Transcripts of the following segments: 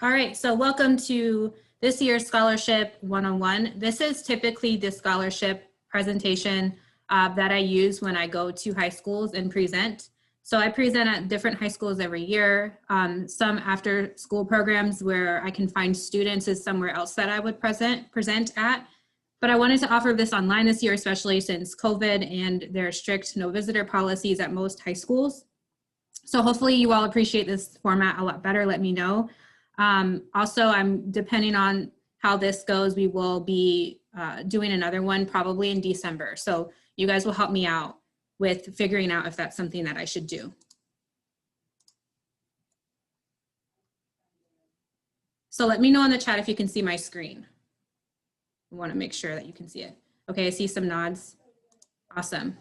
All right, so welcome to this year's Scholarship 101. This is typically the scholarship presentation that I use when I go to high schools and present. So I present at different high schools every year. Some after school programs where I can find students is somewhere else that I would present at. But I wanted to offer this online this year, especially since COVID and there are strict no visitor policies at most high schools. So hopefully you all appreciate this format a lot better. Let me know. Also, I'm depending on how this goes, we will be doing another one probably in December. So you guys will help me out with figuring out if that's something that I should do. So let me know in the chat if you can see my screen. I want to make sure that you can see it. Okay, I see some nods. Awesome.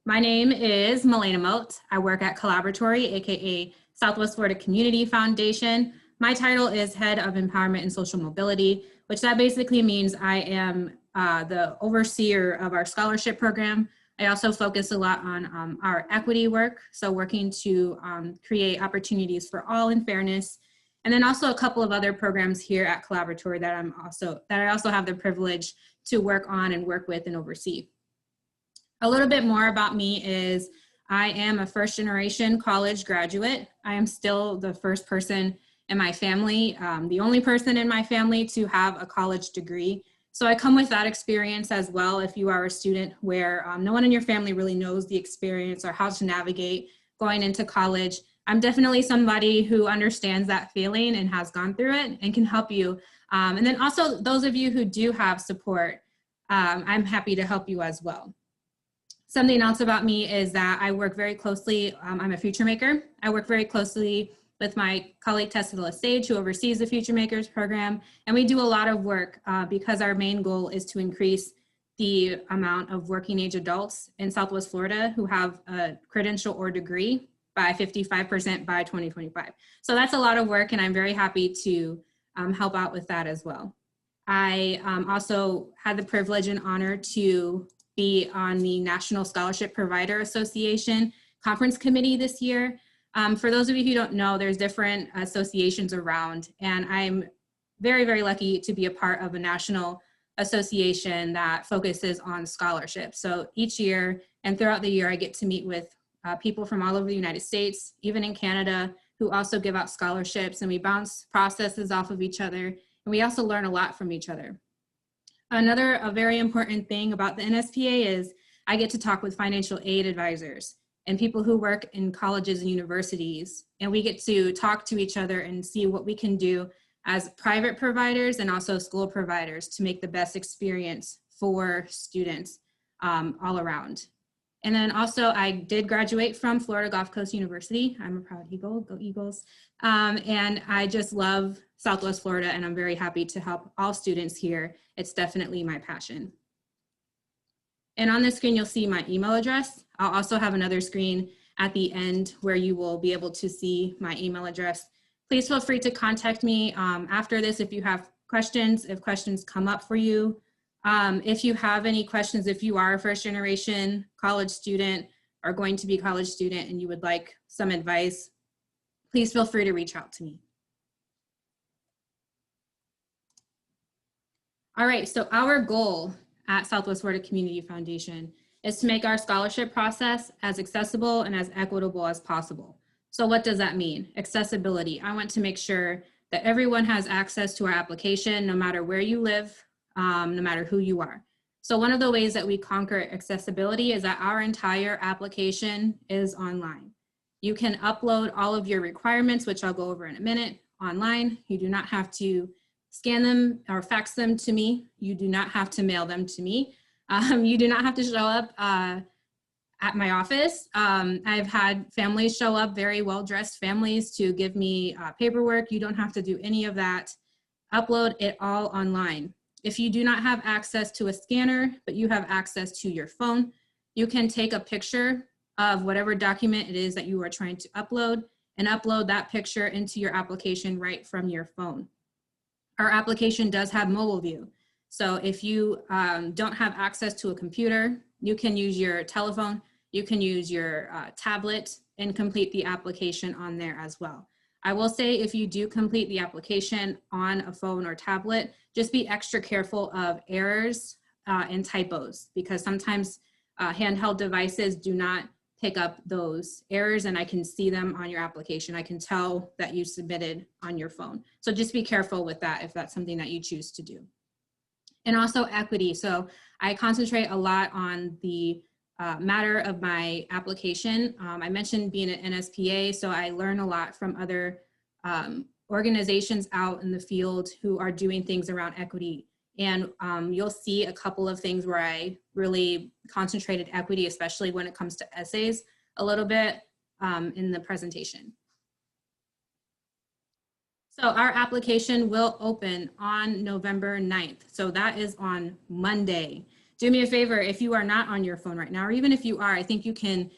My name is Milena Moat. I work at Collaboratory, AKA Southwest Florida Community Foundation. My title is Head of Empowerment and Social Mobility, which that basically means I am the overseer of our scholarship program. I also focus a lot on our equity work, so working to create opportunities for all in fairness, and then also a couple of other programs here at Collaboratory that I also have the privilege to work on and work with and oversee. A little bit more about me is I am a first-generation college graduate. I am still the first person in my family, the only person in my family to have a college degree. So I come with that experience as well if you are a student where no one in your family really knows the experience or how to navigate going into college. I'm definitely somebody who understands that feeling and has gone through it and can help you. And then also those of you who do have support, I'm happy to help you as well. Something else about me is that I work very closely, I'm a future maker. I work very closely with my colleague Tessa Sage, who oversees the Future Makers program. And we do a lot of work because our main goal is to increase the amount of working age adults in Southwest Florida who have a credential or degree by 55% by 2025. So that's a lot of work, and I'm very happy to help out with that as well. I also had the privilege and honor to be on the National Scholarship Provider Association Conference Committee this year. For those of you who don't know, there's different associations around, and I'm very, very lucky to be a part of a national association that focuses on scholarships. So each year and throughout the year, I get to meet with people from all over the United States, even in Canada, who also give out scholarships, and we bounce processes off of each other, and we also learn a lot from each other. A very important thing about the NSPA is I get to talk with financial aid advisors and people who work in colleges and universities, and we get to talk to each other and see what we can do as private providers and also school providers to make the best experience for students all around. And then also I did graduate from Florida Gulf Coast University. I'm a proud Eagle, go Eagles. And I just love Southwest Florida, and I'm very happy to help all students here. It's definitely my passion. And on this screen, you'll see my email address. I'll also have another screen at the end where you will be able to see my email address. Please feel free to contact me after this if you have questions, if questions come up for you. If you have any questions, if you are a first generation college student or going to be a college student and you would like some advice, please feel free to reach out to me. All right, so our goal at Southwest Florida Community Foundation is to make our scholarship process as accessible and as equitable as possible. So what does that mean? Accessibility. I want to make sure that everyone has access to our application, no matter where you live, no matter who you are. So one of the ways that we conquer accessibility is that our entire application is online. You can upload all of your requirements, which I'll go over in a minute, online. You do not have to scan them or fax them to me. You do not have to mail them to me. You do not have to show up at my office. I've had families show up, very well-dressed families, to give me paperwork. You don't have to do any of that. Upload it all online. If you do not have access to a scanner, but you have access to your phone, you can take a picture of whatever document it is that you are trying to upload and upload that picture into your application right from your phone. Our application does have mobile view. So if you don't have access to a computer, you can use your telephone, you can use your tablet and complete the application on there as well. I will say if you do complete the application on a phone or tablet, just be extra careful of errors and typos, because sometimes handheld devices do not pick up those errors, and I can see them on your application. I can tell that you submitted on your phone. So just be careful with that if that's something that you choose to do. And also equity. So I concentrate a lot on the matter of my application. I mentioned being an NSPA, so I learn a lot from other organizations out in the field who are doing things around equity. And you'll see a couple of things where I really concentrated equity, especially when it comes to essays, a little bit in the presentation. So our application will open on November 9th. So that is on Monday. Do me a favor, if you are not on your phone right now, or even if you are, I think you can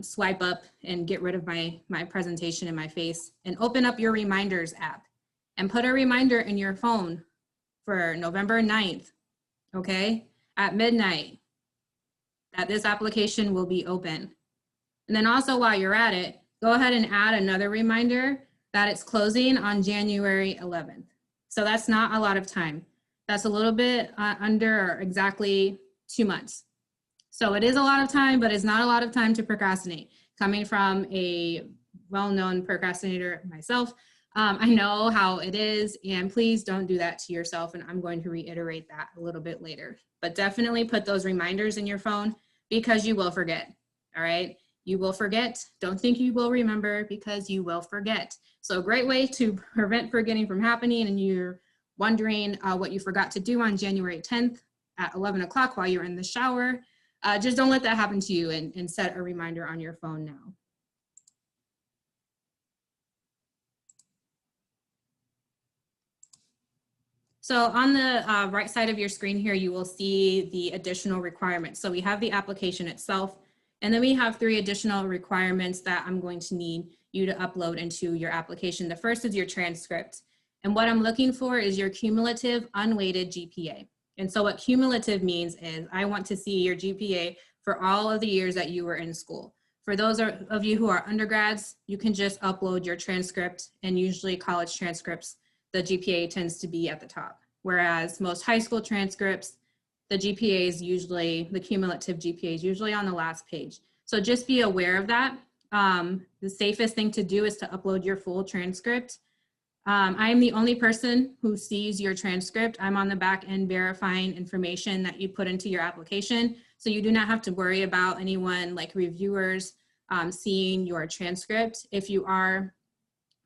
swipe up and get rid of my presentation in my face and open up your reminders app and put a reminder in your phone for November 9th, okay, at midnight, that this application will be open. And then also while you're at it, go ahead and add another reminder that it's closing on January 11th. So that's not a lot of time. That's a little bit under exactly 2 months. So it is a lot of time, but it's not a lot of time to procrastinate. Coming from a well-known procrastinator myself, I know how it is, and please don't do that to yourself. And I'm going to reiterate that a little bit later, but definitely put those reminders in your phone because you will forget, all right? You will forget. Don't think you will remember, because you will forget. So a great way to prevent forgetting from happening, and you're wondering what you forgot to do on January 10th at 11 o'clock while you're in the shower, just don't let that happen to you, and set a reminder on your phone now. So on the right side of your screen here, you will see the additional requirements. So we have the application itself, and then we have 3 additional requirements that I'm going to need you to upload into your application. The first is your transcript. And what I'm looking for is your cumulative unweighted GPA. And so what cumulative means is I want to see your GPA for all of the years that you were in school. For those of you who are undergrads, you can just upload your transcript, and usually college transcripts, the GPA tends to be at the top. Whereas most high school transcripts, the GPA is usually, the cumulative GPA is usually on the last page. So just be aware of that. The safest thing to do is to upload your full transcript. I am the only person who sees your transcript. I'm on the back end verifying information that you put into your application. So you do not have to worry about anyone like reviewers seeing your transcript. If you are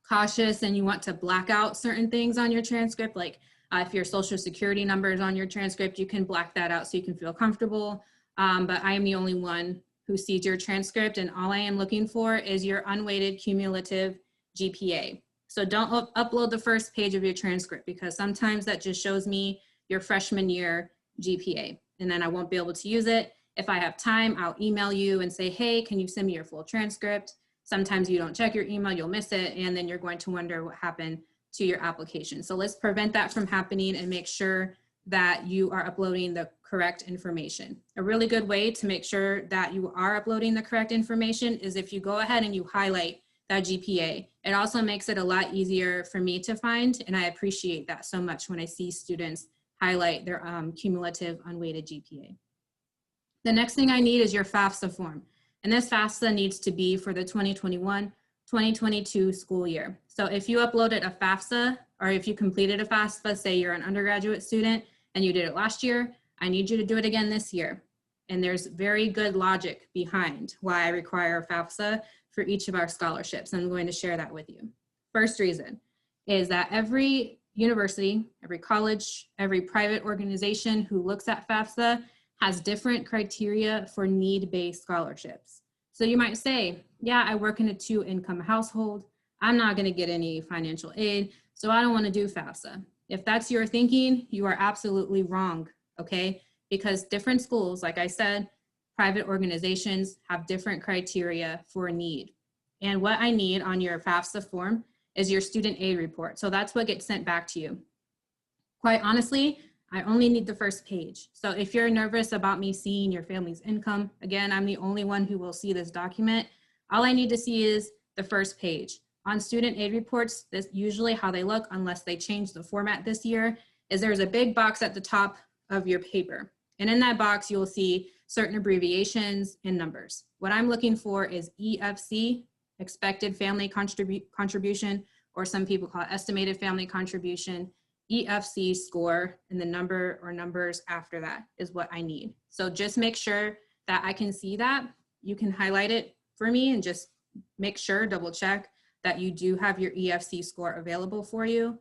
cautious and you want to black out certain things on your transcript, like if your social security number is on your transcript, you can black that out so you can feel comfortable. But I am the only one who sees your transcript, and all I am looking for is your unweighted cumulative GPA. So don't upload the first page of your transcript, because sometimes that just shows me your freshman year GPA, and then I won't be able to use it. If I have time, I'll email you and say, hey, can you send me your full transcript? Sometimes you don't check your email, you'll miss it, and then you're going to wonder what happened to your application. So let's prevent that from happening and make sure that you are uploading the correct information. A really good way to make sure that you are uploading the correct information is if you go ahead and you highlight that GPA. It also makes it a lot easier for me to find, and I appreciate that so much when I see students highlight their cumulative unweighted GPA. The next thing I need is your FAFSA form. And this FAFSA needs to be for the 2021-2022 school year. So if you uploaded a FAFSA, or if you completed a FAFSA, say you're an undergraduate student and you did it last year, I need you to do it again this year. And there's very good logic behind why I require a FAFSA for each of our scholarships. I'm going to share that with you. First reason is that every university, every college, every private organization who looks at FAFSA has different criteria for need-based scholarships. So you might say, yeah, I work in a 2-income household. I'm not gonna get any financial aid, so I don't wanna do FAFSA. If that's your thinking, you are absolutely wrong, okay? Because different schools, like I said, private organizations have different criteria for need. And what I need on your FAFSA form is your student aid report. So that's what gets sent back to you. Quite honestly, I only need the first page. So if you're nervous about me seeing your family's income, again, I'm the only one who will see this document. All I need to see is the first page. On student aid reports, this usually how they look, unless they change the format this year, is there's a big box at the top of your paper. And in that box, you'll see certain abbreviations and numbers. What I'm looking for is EFC, expected family contribution, or some people call it estimated family contribution. EFC score, and the number or numbers after that is what I need. So just make sure that I can see that. You can highlight it for me and just make sure, double check that you do have your EFC score available for you,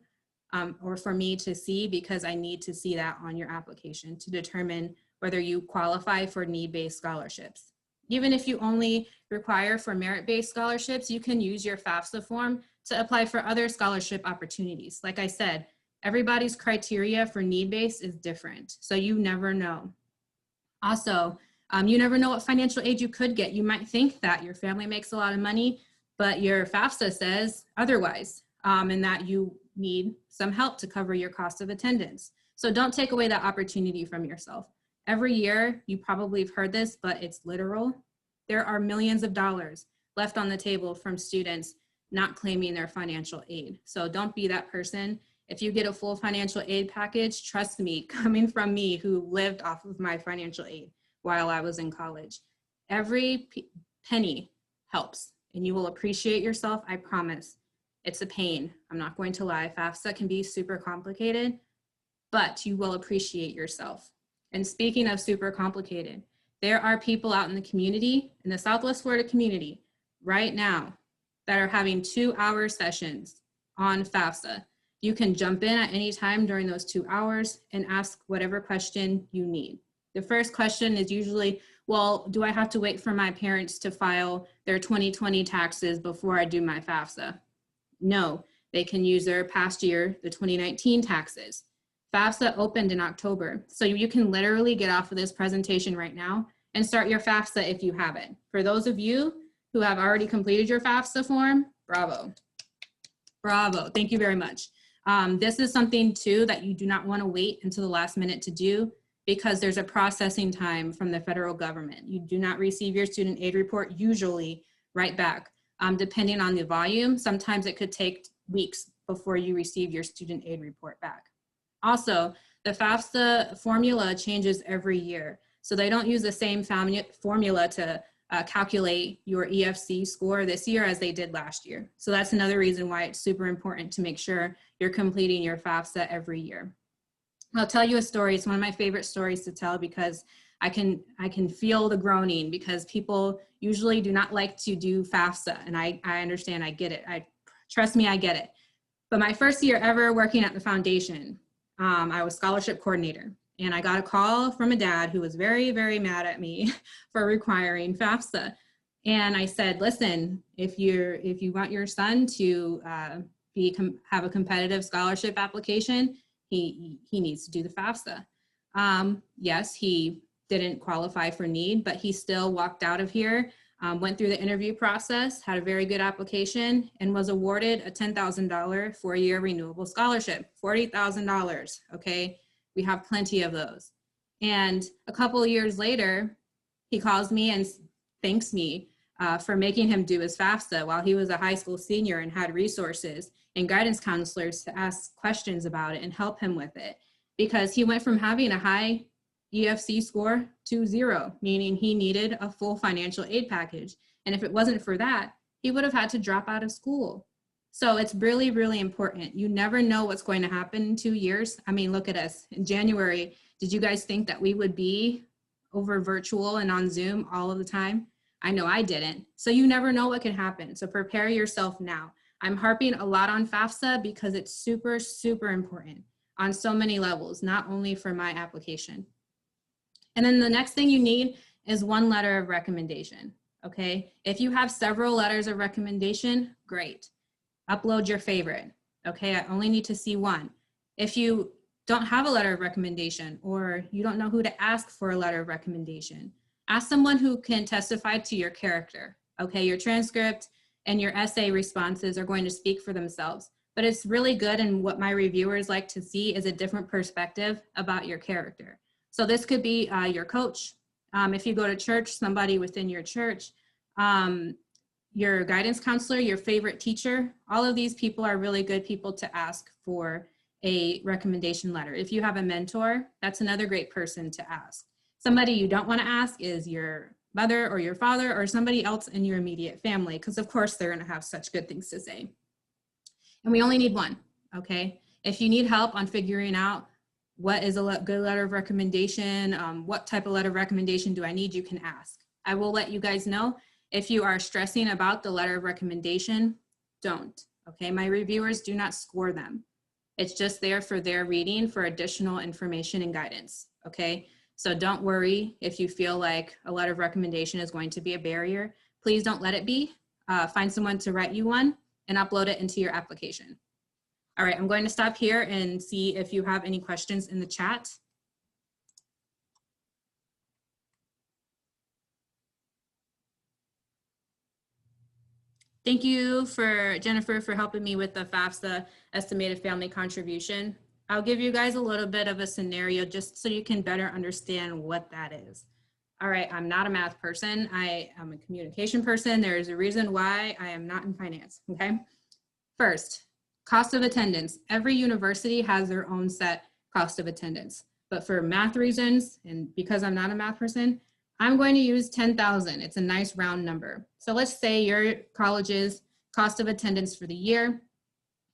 or for me to see, because I need to see that on your application to determine whether you qualify for need-based scholarships. Even if you only require for merit-based scholarships, you can use your FAFSA form to apply for other scholarship opportunities. Like I said, everybody's criteria for need-based is different, so you never know. Also, you never know what financial aid you could get. You might think that your family makes a lot of money, but your FAFSA says otherwise, and that you need some help to cover your cost of attendance. So don't take away that opportunity from yourself. Every year, you probably have heard this, but it's literal. There are millions of dollars left on the table from students not claiming their financial aid. So don't be that person. If you get a full financial aid package, trust me, coming from me who lived off of my financial aid while I was in college, every penny helps, and you will appreciate yourself, I promise. It's a pain, I'm not going to lie. FAFSA can be super complicated, but you will appreciate yourself. And speaking of super complicated, there are people out in the community, in the Southwest Florida community, right now, that are having 2-hour sessions on FAFSA. You can jump in at any time during those 2 hours and ask whatever question you need. The first question is usually, well, do I have to wait for my parents to file their 2020 taxes before I do my FAFSA? No, they can use their past year, the 2019 taxes. FAFSA opened in October, so you can literally get off of this presentation right now and start your FAFSA if you haven't. For those of you who have already completed your FAFSA form, bravo. Bravo, thank you very much. This is something too that you do not want to wait until the last minute to do, because there's a processing time from the federal government. You do not receive your student aid report usually right back. Depending on the volume, sometimes it could take weeks before you receive your student aid report back. Also, the FAFSA formula changes every year. So they don't use the same formula to calculate your EFC score this year as they did last year. So that's another reason why it's super important to make sure you're completing your FAFSA every year. I'll tell you a story. It's one of my favorite stories to tell, because I can feel the groaning, because people usually do not like to do FAFSA, and I understand, I get it. Trust me, I get it. But my first year ever working at the foundation, I was scholarship coordinator, and I got a call from a dad who was very, very mad at me for requiring FAFSA. And I said, listen, if you want your son to have a competitive scholarship application, he needs to do the FAFSA. Yes, he didn't qualify for need, but he still walked out of here, went through the interview process, had a very good application, and was awarded a $10,000 four-year renewable scholarship, $40,000, okay? We have plenty of those. And a couple of years later, he calls me and thanks me for making him do his FAFSA while he was a high school senior and had resources and guidance counselors to ask questions about it and help him with it, because he went from having a high EFC score to 0, meaning he needed a full financial aid package. And if it wasn't for that, he would have had to drop out of school. So it's really, really important. You never know what's going to happen in 2 years. I mean, look at us. In January, did you guys think that we would be over virtual and on Zoom all of the time? I know I didn't. So you never know what can happen. So prepare yourself now. I'm harping a lot on FAFSA because it's super, super important on so many levels, not only for my application. And then the next thing you need is one letter of recommendation, okay? If you have several letters of recommendation, great. Upload your favorite, okay? I only need to see one. If you don't have a letter of recommendation, or you don't know who to ask for a letter of recommendation, ask someone who can testify to your character, okay? Your transcript and your essay responses are going to speak for themselves, but it's really good, and what my reviewers like to see is a different perspective about your character. So this could be your coach. If you go to church, somebody within your church, your guidance counselor, your favorite teacher, all of these people are really good people to ask for a recommendation letter. If you have a mentor, that's another great person to ask. Somebody you don't want to ask is your mother or your father or somebody else in your immediate family, because of course they're going to have such good things to say. And we only need one, okay? If you need help on figuring out what is a good letter of recommendation, what type of letter of recommendation do I need, you can ask. I will let you guys know if you are stressing about the letter of recommendation, don't, okay? My reviewers do not score them. It's just there for their reading for additional information and guidance, okay? So don't worry if you feel like a letter of recommendation is going to be a barrier. Please don't let it be. Find someone to write you one and upload it into your application. All right, I'm going to stop here and see if you have any questions in the chat. Thank you for Jennifer for helping me with the FAFSA estimated family contribution. I'll give you guys a little bit of a scenario just so you can better understand what that is. All right, I'm not a math person. I am a communication person. There is a reason why I am not in finance, okay? First, cost of attendance. Every university has their own set cost of attendance. But for math reasons, and because I'm not a math person, I'm going to use 10,000. It's a nice round number. So let's say your college's cost of attendance for the year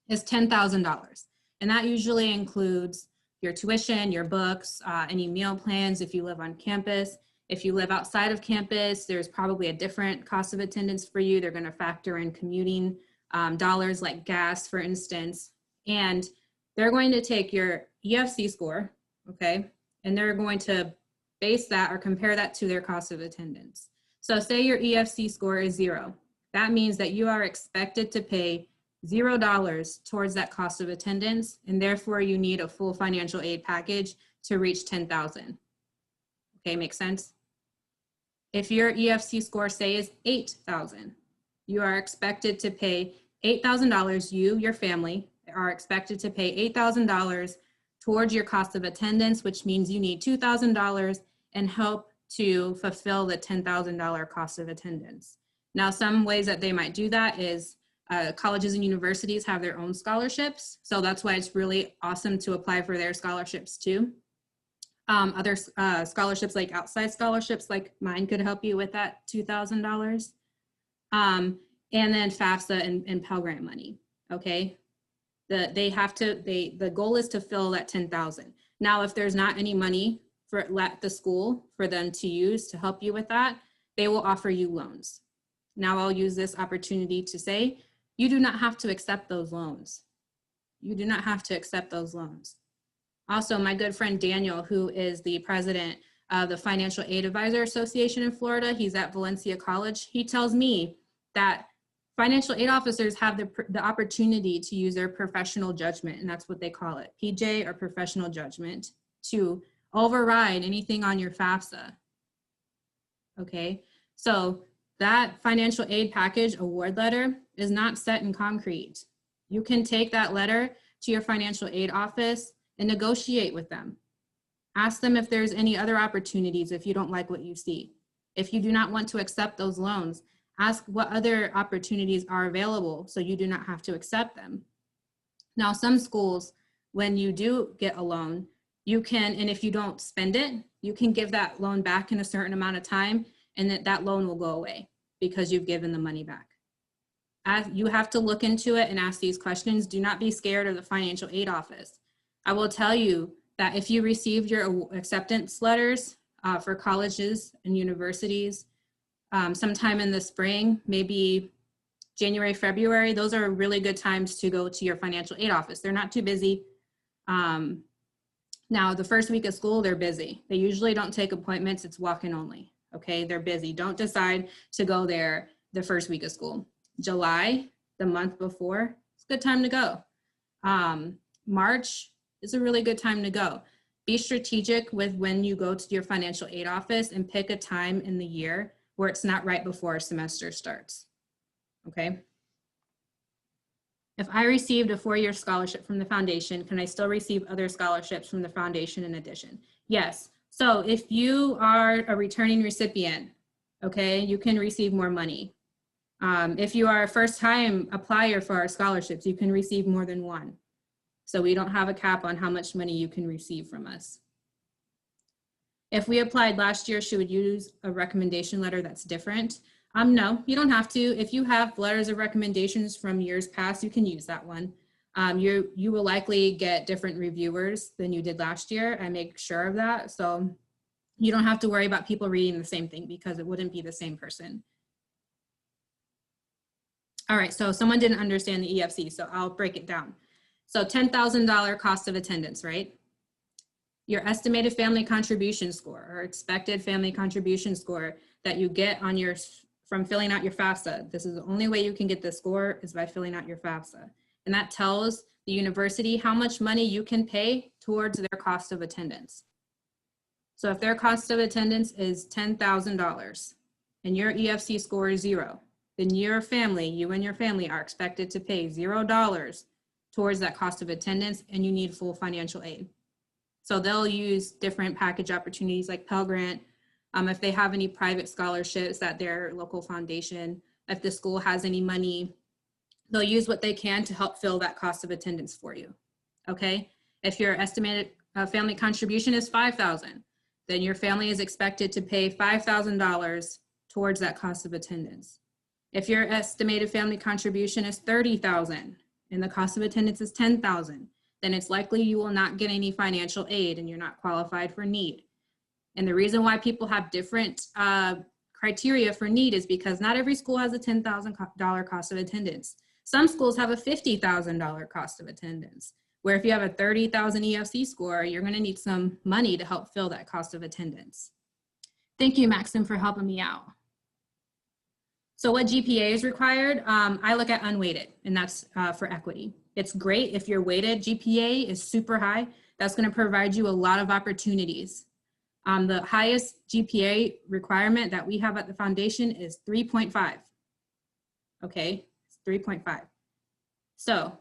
is $10,000. And that usually includes your tuition, your books, any meal plans if you live on campus. If you live outside of campus, there's probably a different cost of attendance for you. They're going to factor in commuting dollars like gas, for instance. And they're going to take your EFC score, okay? And they're going to base that or compare that to their cost of attendance. So say your EFC score is 0. That means that you are expected to pay $0 towards that cost of attendance, and therefore you need a full financial aid package to reach 10,000. Okay, makes sense? If your EFC score, say, is 8,000, you are expected to pay $8,000, your family, are expected to pay $8,000 towards your cost of attendance, which means you need $2,000 and help to fulfill the $10,000 cost of attendance. Now, some ways that they might do that is colleges and universities have their own scholarships. So that's why it's really awesome to apply for their scholarships too. Other scholarships like outside scholarships like mine could help you with that $2,000. And then FAFSA and Pell Grant money, okay? The goal is to fill that 10,000. Now, if there's not any money for the school for them to use to help you with that, they will offer you loans. Now I'll use this opportunity to say, you do not have to accept those loans. You do not have to accept those loans. Also, my good friend Daniel, who is the president of the Financial Aid Advisor Association in Florida, he's at Valencia College. He tells me that financial aid officers have the opportunity to use their professional judgment, and that's what they call it, PJ or professional judgment, to override anything on your FAFSA. Okay, so that financial aid package award letter is not set in concrete. You can take that letter to your financial aid office and negotiate with them. Ask them if there's any other opportunities if you don't like what you see. If you do not want to accept those loans, ask what other opportunities are available so you do not have to accept them. Now, some schools, when you do get a loan, you can, and if you don't spend it, you can give that loan back in a certain amount of time, and that loan will go away because you've given the money back. You have to look into it and ask these questions. Do not be scared of the financial aid office. I will tell you that if you received your acceptance letters for colleges and universities sometime in the spring, maybe January, February, those are really good times to go to your financial aid office. They're not too busy. Now, the first week of school, they're busy. They usually don't take appointments. It's walk-in only. Okay, they're busy. Don't decide to go there the first week of school. July, the month before, it's a good time to go. March is a really good time to go. Be strategic with when you go to your financial aid office and pick a time in the year where it's not right before a semester starts. Okay. If I received a 4-year scholarship from the foundation, can I still receive other scholarships from the foundation in addition? Yes. So if you are a returning recipient, okay, you can receive more money. If you are a first-time applier for our scholarships, you can receive more than one. So we don't have a cap on how much money you can receive from us. If we applied last year, should we use a recommendation letter that's different? No, you don't have to. If you have letters of recommendations from years past, you can use that one. You will likely get different reviewers than you did last year. I make sure of that. So you don't have to worry about people reading the same thing because it wouldn't be the same person. All right, so someone didn't understand the EFC, so I'll break it down. So $10,000 cost of attendance, right? Your estimated family contribution score or expected family contribution score that you get on your, from filling out your FAFSA. This is the only way you can get this score is by filling out your FAFSA. And that tells the university how much money you can pay towards their cost of attendance. So if their cost of attendance is $10,000 and your EFC score is 0, then your family, you and your family are expected to pay $0 towards that cost of attendance, and you need full financial aid. So they'll use different package opportunities like Pell Grant, if they have any private scholarships at their local foundation, if the school has any money, they'll use what they can to help fill that cost of attendance for you, okay? If your estimated family contribution is $5,000, then your family is expected to pay $5,000 towards that cost of attendance. If your estimated family contribution is $30,000 and the cost of attendance is $10,000, then it's likely you will not get any financial aid and you're not qualified for need. And the reason why people have different criteria for need is because not every school has a $10,000 cost of attendance. Some schools have a $50,000 cost of attendance, where if you have a 30,000 EFC score, you're gonna need some money to help fill that cost of attendance. Thank you, Maxim, for helping me out. So what GPA is required? I look at unweighted, and that's for equity. It's great if your weighted GPA is super high. That's going to provide you a lot of opportunities. The highest GPA requirement that we have at the foundation is 3.5. Okay, it's 3.5. So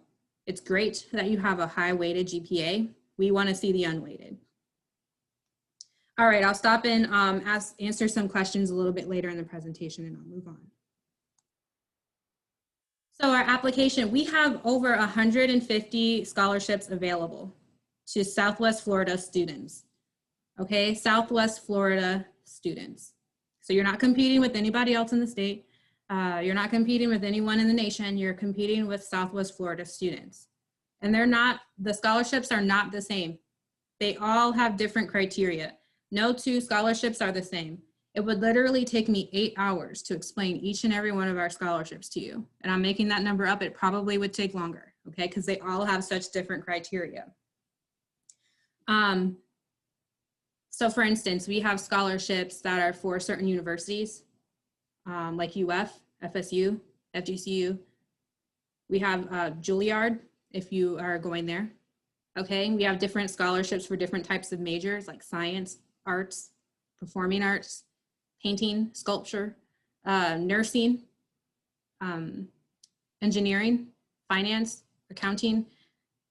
it's great that you have a high weighted GPA. We want to see the unweighted. All right, I'll stop and answer some questions a little bit later in the presentation, and I'll move on. So our application, we have over 150 scholarships available to Southwest Florida students. Okay, Southwest Florida students. So you're not competing with anybody else in the state. You're not competing with anyone in the nation. You're competing with Southwest Florida students. And they're not, the scholarships are not the same. They all have different criteria. No two scholarships are the same. It would literally take me 8 hours to explain each and every one of our scholarships to you. And I'm making that number up. It probably would take longer, okay? Because they all have such different criteria. So for instance, we have scholarships that are for certain universities, like UF, FSU, FGCU. We have Juilliard, if you are going there, okay? We have different scholarships for different types of majors like science, arts, performing arts, painting, sculpture, nursing, engineering, finance, accounting,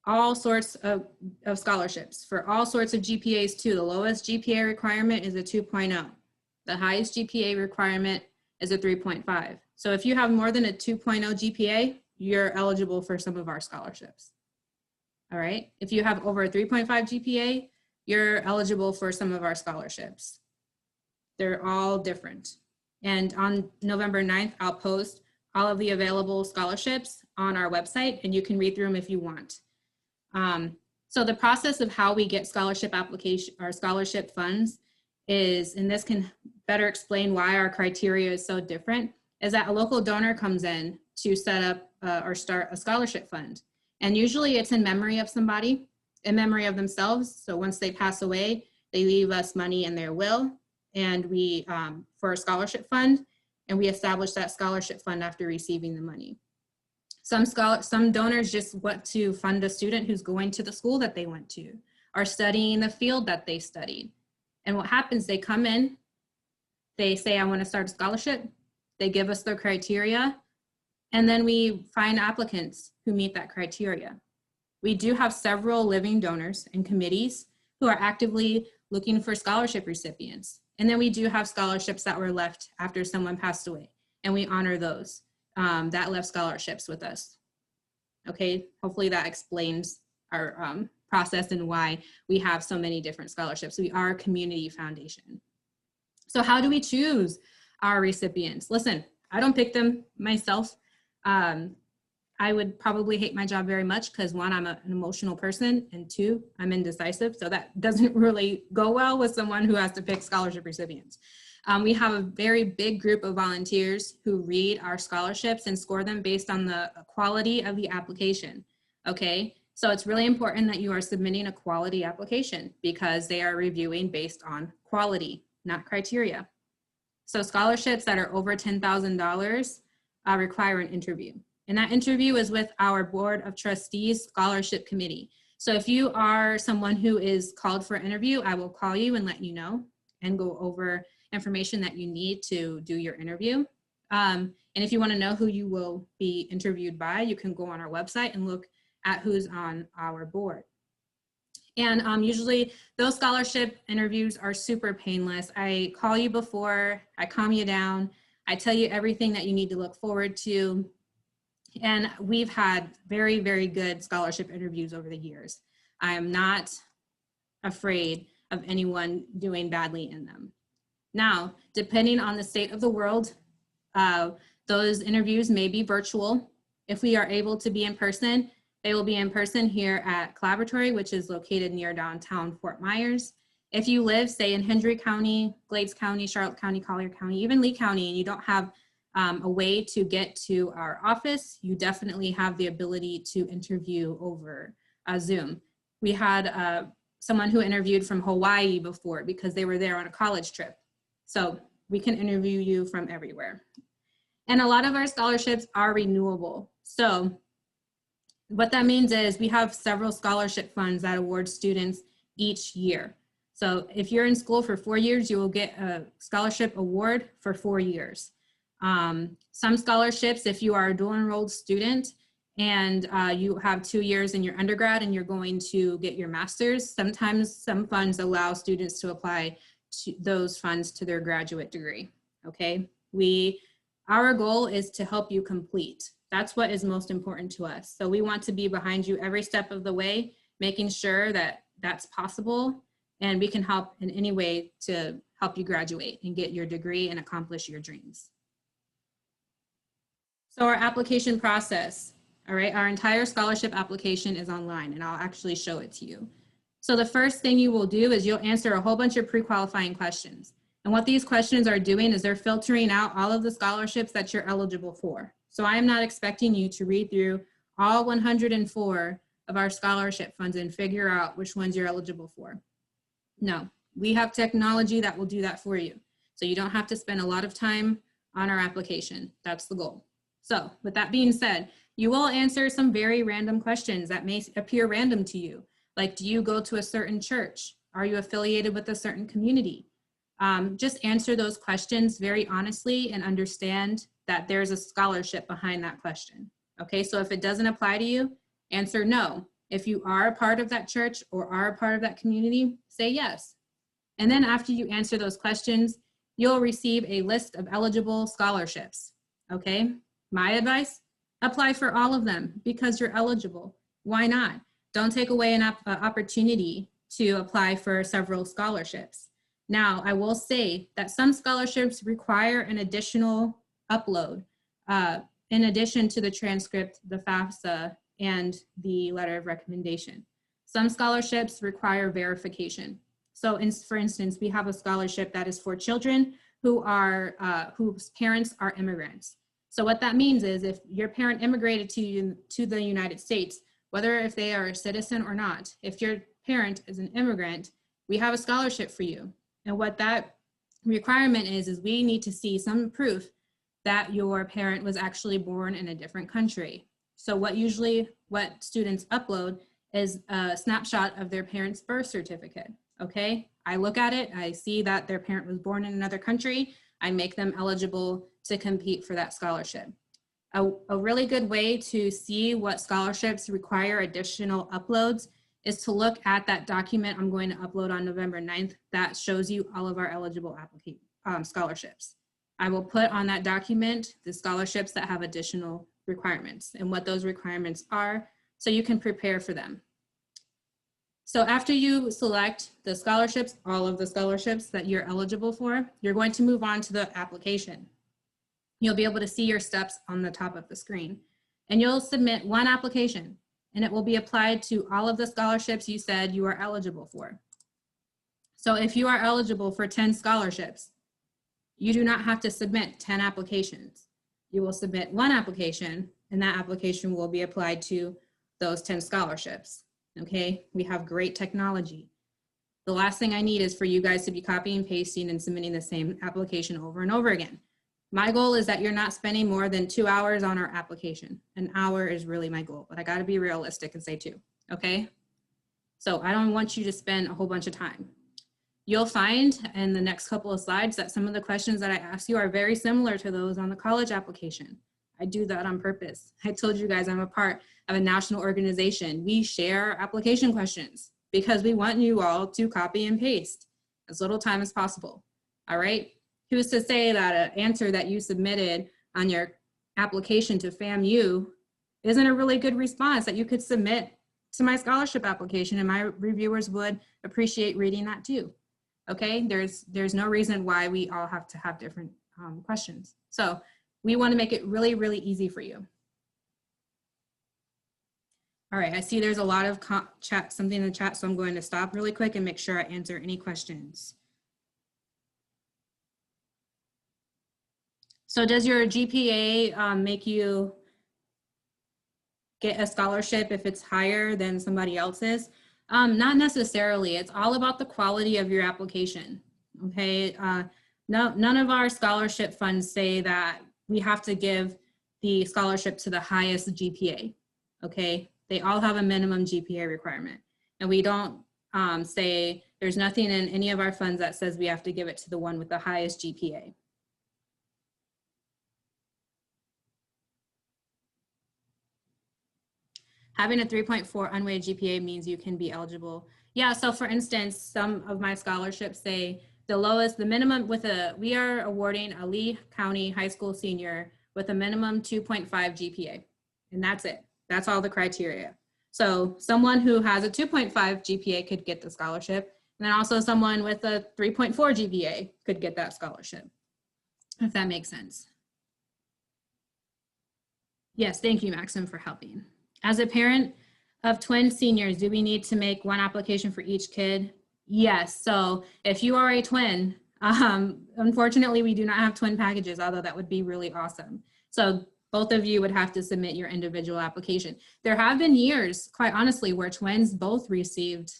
all sorts of scholarships for all sorts of GPAs too. The lowest GPA requirement is a 2.0. The highest GPA requirement is a 3.5. So if you have more than a 2.0 GPA, you're eligible for some of our scholarships. All right. If you have over a 3.5 GPA, you're eligible for some of our scholarships. They're all different. And on November 9th, I'll post all of the available scholarships on our website, and you can read through them if you want. So the process of how we get scholarship application or scholarship funds is, and this can better explain why our criteria is so different, is that a local donor comes in to set up or start a scholarship fund. And usually it's in memory of somebody, in memory of themselves. So once they pass away, they leave us money in their will, and we, for a scholarship fund, and we establish that scholarship fund after receiving the money. Some donors just want to fund a student who's going to the school that they went to or studying the field that they studied. And what happens, they come in, they say, I want to start a scholarship. They give us their criteria, and then we find applicants who meet that criteria. We do have several living donors and committees who are actively looking for scholarship recipients. And then we do have scholarships that were left after someone passed away, and we honor those. that left scholarships with us. Okay, hopefully that explains our process and why we have so many different scholarships. We are a community foundation. So how do we choose our recipients? Listen, I don't pick them myself. I would probably hate my job very much because one, I'm an emotional person, and two, I'm indecisive. So that doesn't really go well with someone who has to pick scholarship recipients. We have a very big group of volunteers who read our scholarships and score them based on the quality of the application, okay? So it's really important that you are submitting a quality application because they are reviewing based on quality, not criteria. So scholarships that are over $10,000 require an interview. And that interview is with our Board of Trustees Scholarship Committee. So if you are someone who is called for an interview, I will call you and let you know and go over information that you need to do your interview. And if you want to know who you will be interviewed by, you can go on our website and look at who's on our board. And usually those scholarship interviews are super painless. I call you before, I calm you down, I tell you everything that you need to look forward to. And we've had very, very good scholarship interviews over the years. I am not afraid of anyone doing badly in them. Now, depending on the state of the world, those interviews may be virtual. If we are able to be in person, they will be in person here at Collaboratory, which is located near downtown Fort Myers. If you live, say, in Hendry County, Glades County, Charlotte County, Collier County, even Lee County, and you don't have a way to get to our office, you definitely have the ability to interview over Zoom. We had someone who interviewed from Hawaii before because they were there on a college trip. So we can interview you from everywhere. And a lot of our scholarships are renewable. So what that means is we have several scholarship funds that award students each year. So if you're in school for 4 years, you will get a scholarship award for 4 years. Some scholarships, if you are a dual enrolled student and you have 2 years in your undergrad and you're going to get your master's, sometimes some funds allow students to apply to those funds to their graduate degree, okay? Our goal is to help you complete. That's what is most important to us. So we want to be behind you every step of the way, making sure that that's possible, and we can help in any way to help you graduate and get your degree and accomplish your dreams. So our application process, all right, our entire scholarship application is online, and I'll actually show it to you. So the first thing you will do is you'll answer a whole bunch of pre-qualifying questions. And what these questions are doing is they're filtering out all of the scholarships that you're eligible for. So I am not expecting you to read through all 104 of our scholarship funds and figure out which ones you're eligible for. No, we have technology that will do that for you. So you don't have to spend a lot of time on our application. That's the goal. So with that being said, you will answer some very random questions that may appear random to you. Like, do you go to a certain church? Are you affiliated with a certain community? Just answer those questions very honestly and understand that there's a scholarship behind that question. Okay, so if it doesn't apply to you, answer no. If you are a part of that church or are a part of that community, say yes. And then after you answer those questions, you'll receive a list of eligible scholarships. Okay, my advice, apply for all of them because you're eligible. Why not? Don't take away an opportunity to apply for several scholarships. Now, I will say that some scholarships require an additional upload in addition to the transcript, the FAFSA, and the letter of recommendation. Some scholarships require verification. So for instance, we have a scholarship that is for children whose parents are immigrants. So what that means is if your parent immigrated to the United States, whether if they are a citizen or not, if your parent is an immigrant, we have a scholarship for you. And what that requirement is we need to see some proof that your parent was actually born in a different country. So what students upload is a snapshot of their parent's birth certificate, okay? I look at it, I see that their parent was born in another country, I make them eligible to compete for that scholarship. A really good way to see what scholarships require additional uploads is to look at that document I'm going to upload on November 9th that shows you all of our eligible scholarships. I will put on that document the scholarships that have additional requirements and what those requirements are so you can prepare for them. So after you select the scholarships, all of the scholarships that you're eligible for, you're going to move on to the application. You'll be able to see your steps on the top of the screen, and you'll submit one application, and it will be applied to all of the scholarships you said you are eligible for. So if you are eligible for 10 scholarships, you do not have to submit 10 applications. You will submit one application, and that application will be applied to those 10 scholarships. Okay, we have great technology. The last thing I need is for you guys to be copying, pasting, and submitting the same application over and over again. My goal is that you're not spending more than 2 hours on our application. An hour is really my goal, but I gotta be realistic and say 2, okay? So I don't want you to spend a whole bunch of time. You'll find in the next couple of slides that some of the questions that I asked you are very similar to those on the college application. I do that on purpose. I told you guys I'm a part of a national organization. We share application questions because we want you all to copy and paste as little time as possible, all right? Who's to say that an answer that you submitted on your application to FAMU isn't a really good response that you could submit to my scholarship application, and my reviewers would appreciate reading that too, okay? There's no reason why we all have to have different questions. So we want to make it really, really easy for you. All right, I see there's a lot of something in the chat, so I'm going to stop really quick and make sure I answer any questions. So does your GPA make you get a scholarship if it's higher than somebody else's? Not necessarily. It's all about the quality of your application, okay? None of our scholarship funds say that we have to give the scholarship to the highest GPA, okay? They all have a minimum GPA requirement. And we don't say, there's nothing in any of our funds that says we have to give it to the one with the highest GPA. Having a 3.4 unweighted GPA means you can be eligible. Yeah, so for instance, some of my scholarships say the minimum we are awarding a Lee County high school senior with a minimum 2.5 GPA, and that's it. That's all the criteria. So someone who has a 2.5 GPA could get the scholarship, and then also someone with a 3.4 GPA could get that scholarship, if that makes sense. Yes, thank you, Maxim, for helping. As a parent of twin seniors, do we need to make one application for each kid? Yes, so if you are a twin, unfortunately we do not have twin packages, although that would be really awesome. So both of you would have to submit your individual application. There have been years, quite honestly, where twins both received,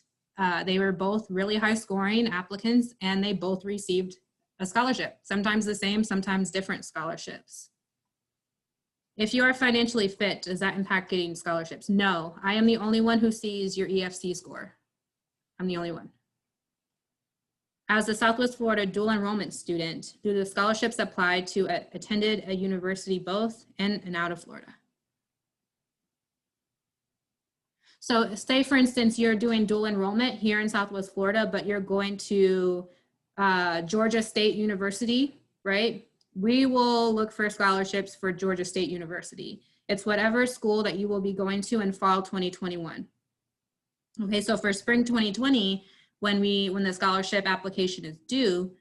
they were both really high scoring applicants and they both received a scholarship, sometimes the same, sometimes different scholarships. If you are financially fit, does that impact getting scholarships? No, I am the only one who sees your EFC score. I'm the only one. As a Southwest Florida dual enrollment student, do the scholarships apply to attended a university both in and out of Florida? So say for instance, you're doing dual enrollment here in Southwest Florida, but you're going to Georgia State University, right? We will look for scholarships for Georgia State University. It's whatever school that you will be going to in fall 2021. Okay, so for spring 2020, when the scholarship application is due,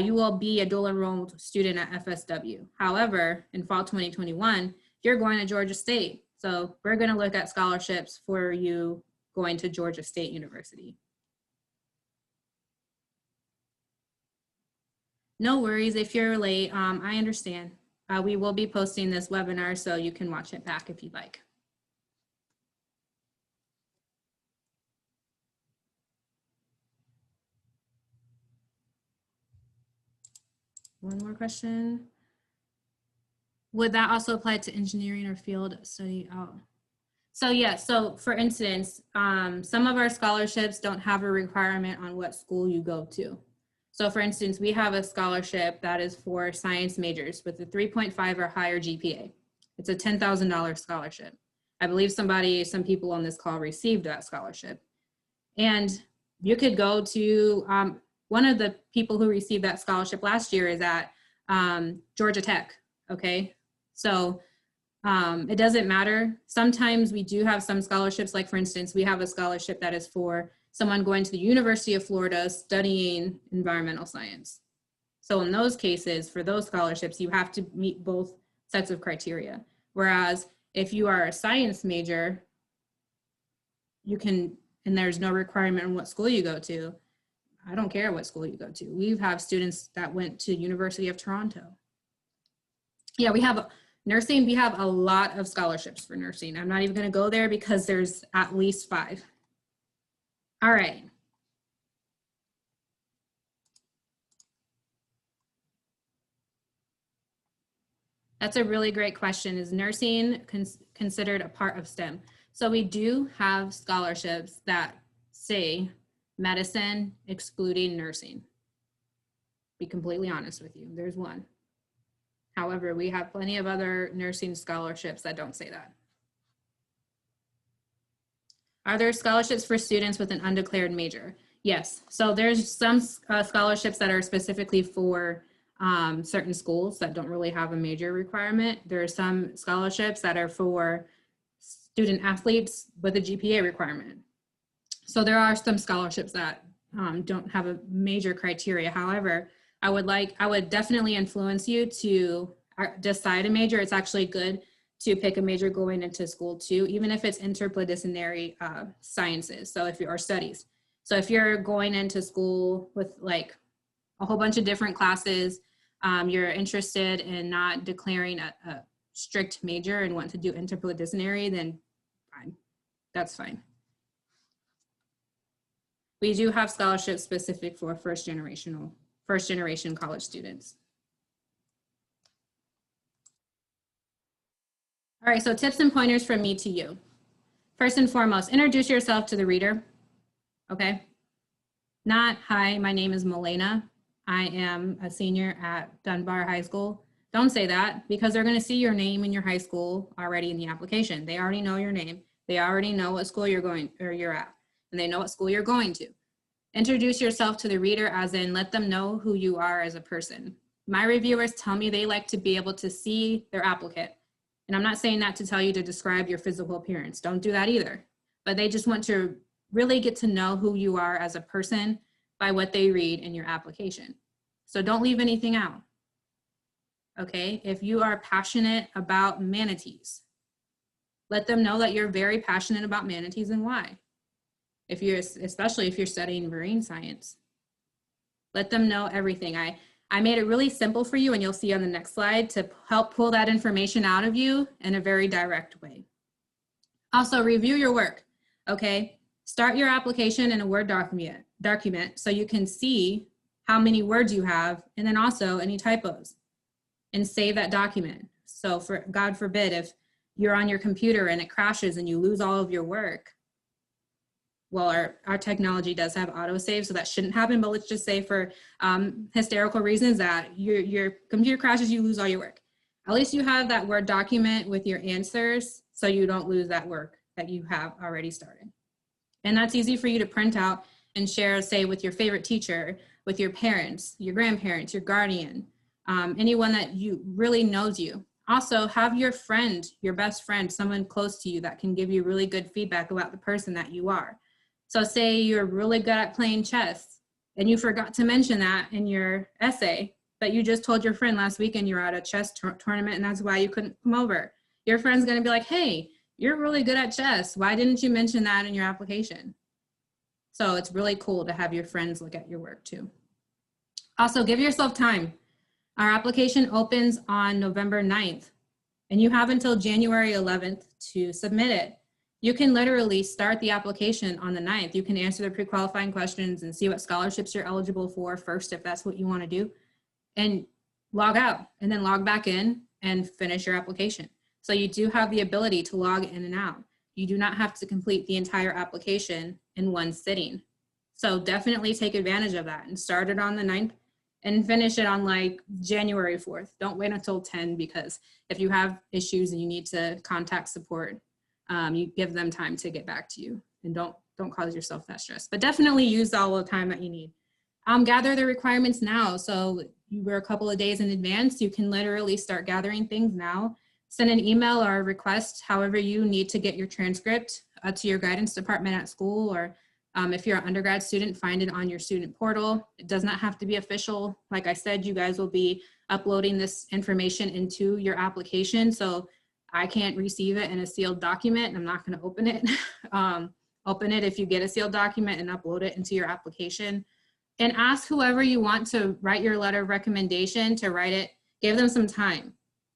you will be a dual enrolled student at FSW. However, in fall 2021, you're going to Georgia State. So we're gonna look at scholarships for you going to Georgia State University. No worries if you're late, I understand. We will be posting this webinar so you can watch it back if you'd like. One more question. Would that also apply to engineering or field study? Oh. So yeah, so for instance, some of our scholarships don't have a requirement on what school you go to. So for instance, we have a scholarship that is for science majors with a 3.5 or higher GPA. It's a $10,000 scholarship. I believe some people on this call received that scholarship. And you could go to, one of the people who received that scholarship last year is at Georgia Tech, okay? So it doesn't matter. Sometimes we do have some scholarships, like for instance, we have a scholarship that is for someone going to the University of Florida studying environmental science. So in those cases, for those scholarships, you have to meet both sets of criteria. Whereas if you are a science major, you can, and there's no requirement on what school you go to. I don't care what school you go to. We have students that went to University of Toronto. Yeah, we have nursing, we have a lot of scholarships for nursing. I'm not even gonna go there because there's at least 5. All right. That's a really great question. Is nursing considered a part of STEM? So we do have scholarships that say medicine excluding nursing. Be completely honest with you, there's one. However, we have plenty of other nursing scholarships that don't say that. Are there scholarships for students with an undeclared major? Yes, so there's some scholarships that are specifically for certain schools that don't really have a major requirement. There are some scholarships that are for student athletes with a GPA requirement. So there are some scholarships that don't have a major criteria. However, I would definitely influence you to decide a major. It's actually good to pick a major going into school too, even if it's interdisciplinary sciences. So if you're studies. So if you're going into school with like a whole bunch of different classes, you're interested in not declaring a strict major and want to do interdisciplinary, then fine, that's fine. We do have scholarships specific for first generation college students. All right, so tips and pointers from me to you. First and foremost, introduce yourself to the reader, okay? Not, hi, my name is Milena. I am a senior at Dunbar High School. Don't say that because they're gonna see your name in your high school already in the application. They already know your name. They already know what school you're going or you're at, and they know what school you're going to. Introduce yourself to the reader as in let them know who you are as a person. My reviewers tell me they like to be able to see their applicant. And I'm not saying that to tell you to describe your physical appearance. Don't do that either. But they just want to really get to know who you are as a person by what they read in your application. So don't leave anything out. Okay, if you are passionate about manatees, let them know that you're very passionate about manatees and why. Especially if you're studying marine science, let them know everything. I made it really simple for you, and you'll see on the next slide, to help pull that information out of you in a very direct way. Also, review your work, okay? Start your application in a Word document so you can see how many words you have, and then also any typos, and save that document. So for God forbid, if you're on your computer and it crashes and you lose all of your work, well, our technology does have autosave, so that shouldn't happen, but let's just say for hysterical reasons that your computer crashes, you lose all your work. At least you have that Word document with your answers so you don't lose that work that you have already started. And that's easy for you to print out and share, say, with your favorite teacher, with your parents, your grandparents, your guardian, anyone that you really knows you. Also, have your friend, your best friend, someone close to you that can give you really good feedback about the person that you are. So say you're really good at playing chess and you forgot to mention that in your essay, but you just told your friend last weekend you're at a chess tournament and that's why you couldn't come over. Your friend's gonna be like, hey, you're really good at chess. Why didn't you mention that in your application? So it's really cool to have your friends look at your work too. Also, give yourself time. Our application opens on November 9th and you have until January 11th to submit it. You can literally start the application on the 9th. You can answer the pre-qualifying questions and see what scholarships you're eligible for first, if that's what you want to do, and log out and then log back in and finish your application. So you do have the ability to log in and out. You do not have to complete the entire application in one sitting. So definitely take advantage of that and start it on the 9th and finish it on like January 4th. Don't wait until 10, because if you have issues and you need to contact support, you give them time to get back to you, and don't cause yourself that stress, but definitely use all the time that you need. gather the requirements now. So you were a couple of days in advance, you can literally start gathering things now. Send an email or a request, however you need to get your transcript to your guidance department at school, or if you're an undergrad student, find it on your student portal. It does not have to be official. Like I said, you guys will be uploading this information into your application. So I can't receive it in a sealed document. I'm not going to open it. Open it if you get a sealed document and upload it into your application. And ask whoever you want to write your letter of recommendation to write it. Give them some time.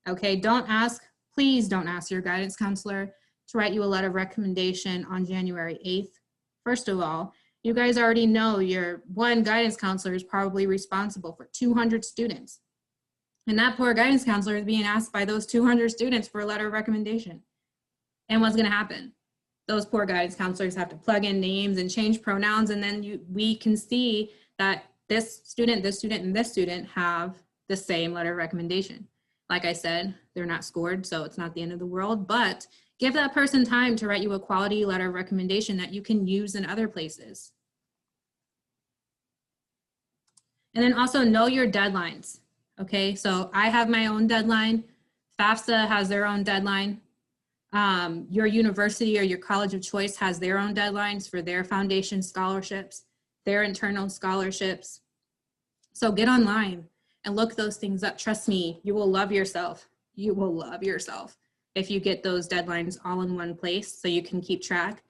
Okay, don't ask, please don't ask your guidance counselor to write you a letter of recommendation on January 8th. First of all, you guys already know your one guidance counselor is probably responsible for 200 students. And that poor guidance counselor is being asked by those 200 students for a letter of recommendation. And what's gonna happen? Those poor guidance counselors have to plug in names and change pronouns, and then we can see that this student, and this student have the same letter of recommendation. Like I said, they're not scored, so it's not the end of the world, but give that person time to write you a quality letter of recommendation that you can use in other places. And then also know your deadlines, okay? So I have my own deadline. FAFSA has their own deadline. Your university or your college of choice has their own deadlines for their foundation scholarships, their internal scholarships. So get online and look those things up. Trust me, you will love yourself. You will love yourself if you get those deadlines all in one place so you can keep track.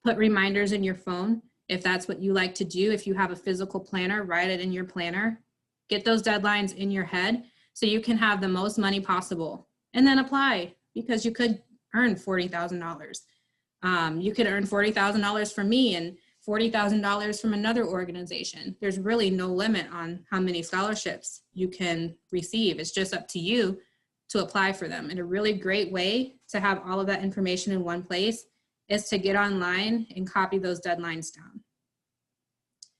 Put reminders in your phone if that's what you like to do. If you have a physical planner, write it in your planner. Get those deadlines in your head so you can have the most money possible, and then apply, because you could earn $40,000. You could earn $40,000 from me and $40,000 from another organization. There's really no limit on how many scholarships you can receive. It's just up to you to apply for them. And a really great way to have all of that information in one place is to get online and copy those deadlines down.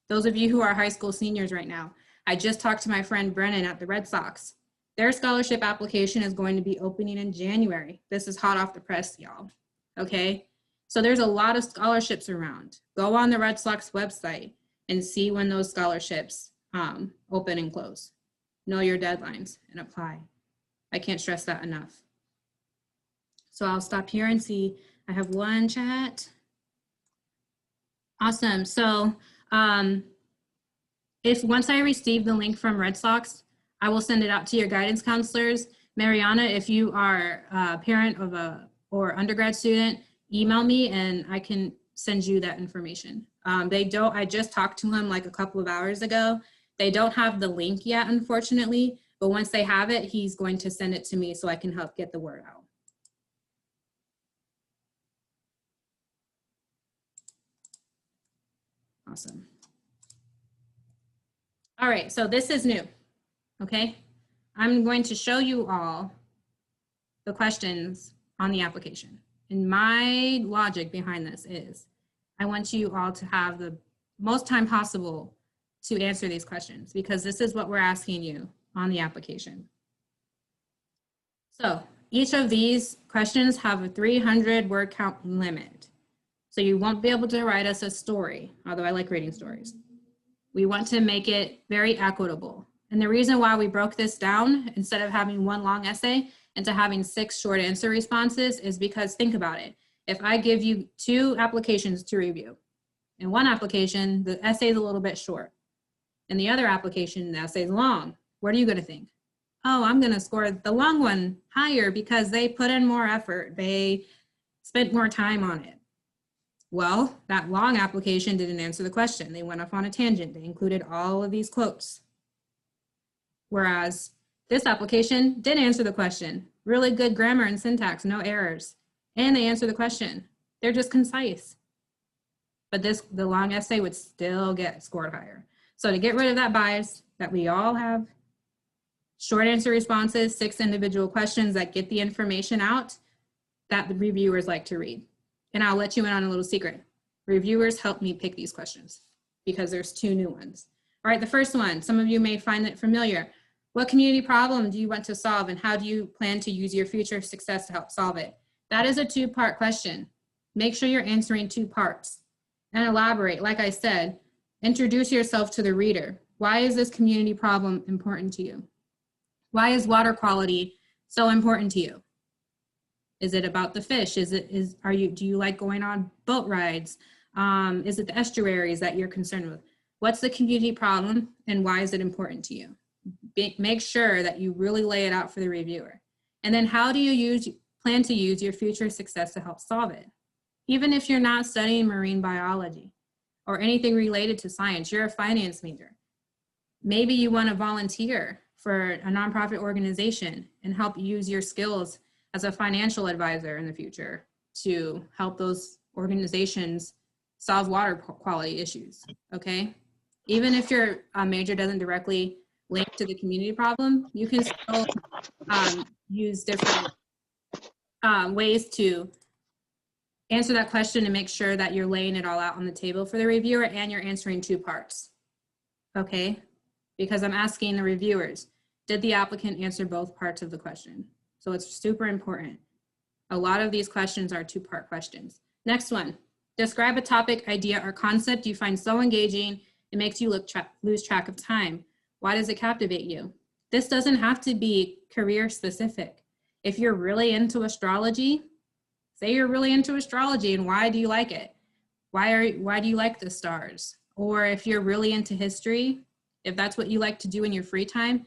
Those of you who are high school seniors right now, I just talked to my friend Brennan at the Red Sox. Their scholarship application is going to be opening in January. This is hot off the press, y'all, okay? So there's a lot of scholarships around. Go on the Red Sox website and see when those scholarships open and close. Know your deadlines and apply. I can't stress that enough. So I'll stop here and see. I have one chat. Awesome. So if once I receive the link from Red Sox, I will send it out to your guidance counselors. Mariana, if you are a parent of or undergrad student, email me and I can send you that information. I just talked to him like a couple of hours ago. They don't have the link yet, unfortunately, but once they have it, he's going to send it to me so I can help get the word out. Awesome. All right, so this is new, okay? I'm going to show you all the questions on the application. And my logic behind this is I want you all to have the most time possible to answer these questions, because this is what we're asking you on the application. So each of these questions have a 300 word count limit. So you won't be able to write us a story, although I like reading stories. We want to make it very equitable. And the reason why we broke this down, instead of having one long essay, into having 6 short answer responses is because, think about it. If I give you 2 applications to review, in one application, the essay is a little bit short. In the other application, the essay is long. What are you gonna think? Oh, I'm gonna score the long one higher because they put in more effort. They spent more time on it. Well, that long application didn't answer the question. They went off on a tangent. They included all of these quotes. Whereas this application did answer the question. Really good grammar and syntax, no errors. And they answer the question. They're just concise. But the long essay would still get scored higher. So to get rid of that bias that we all have, short answer responses, 6 individual questions that get the information out that the reviewers like to read. And I'll let you in on a little secret. Reviewers help me pick these questions because there's 2 new ones. All right, the first one, some of you may find it familiar. What community problem do you want to solve, and how do you plan to use your future success to help solve it? That is a 2-part question. Make sure you're answering 2 parts and elaborate. Like I said, introduce yourself to the reader. Why is this community problem important to you? Why is water quality so important to you? Is it about the fish? Do you like going on boat rides? Is it the estuaries that you're concerned with? What's the community problem and why is it important to you? Make sure that you really lay it out for the reviewer. And then how do you plan to use your future success to help solve it? Even if you're not studying marine biology or anything related to science, you're a finance major. Maybe you want to volunteer for a nonprofit organization and help use your skills as a financial advisor in the future to help those organizations solve water quality issues, okay? Even if your major doesn't directly link to the community problem, you can still use different ways to answer that question and make sure that you're laying it all out on the table for the reviewer and you're answering two parts, okay? Because I'm asking the reviewers, did the applicant answer both parts of the question? So it's super important. A lot of these questions are two-part questions. Next one, describe a topic, idea, or concept you find so engaging it makes you lose track of time. Why does it captivate you? This doesn't have to be career specific. If you're really into astrology, say you're really into astrology and why do you like it? Why do you like the stars? Or if you're really into history, if that's what you like to do in your free time,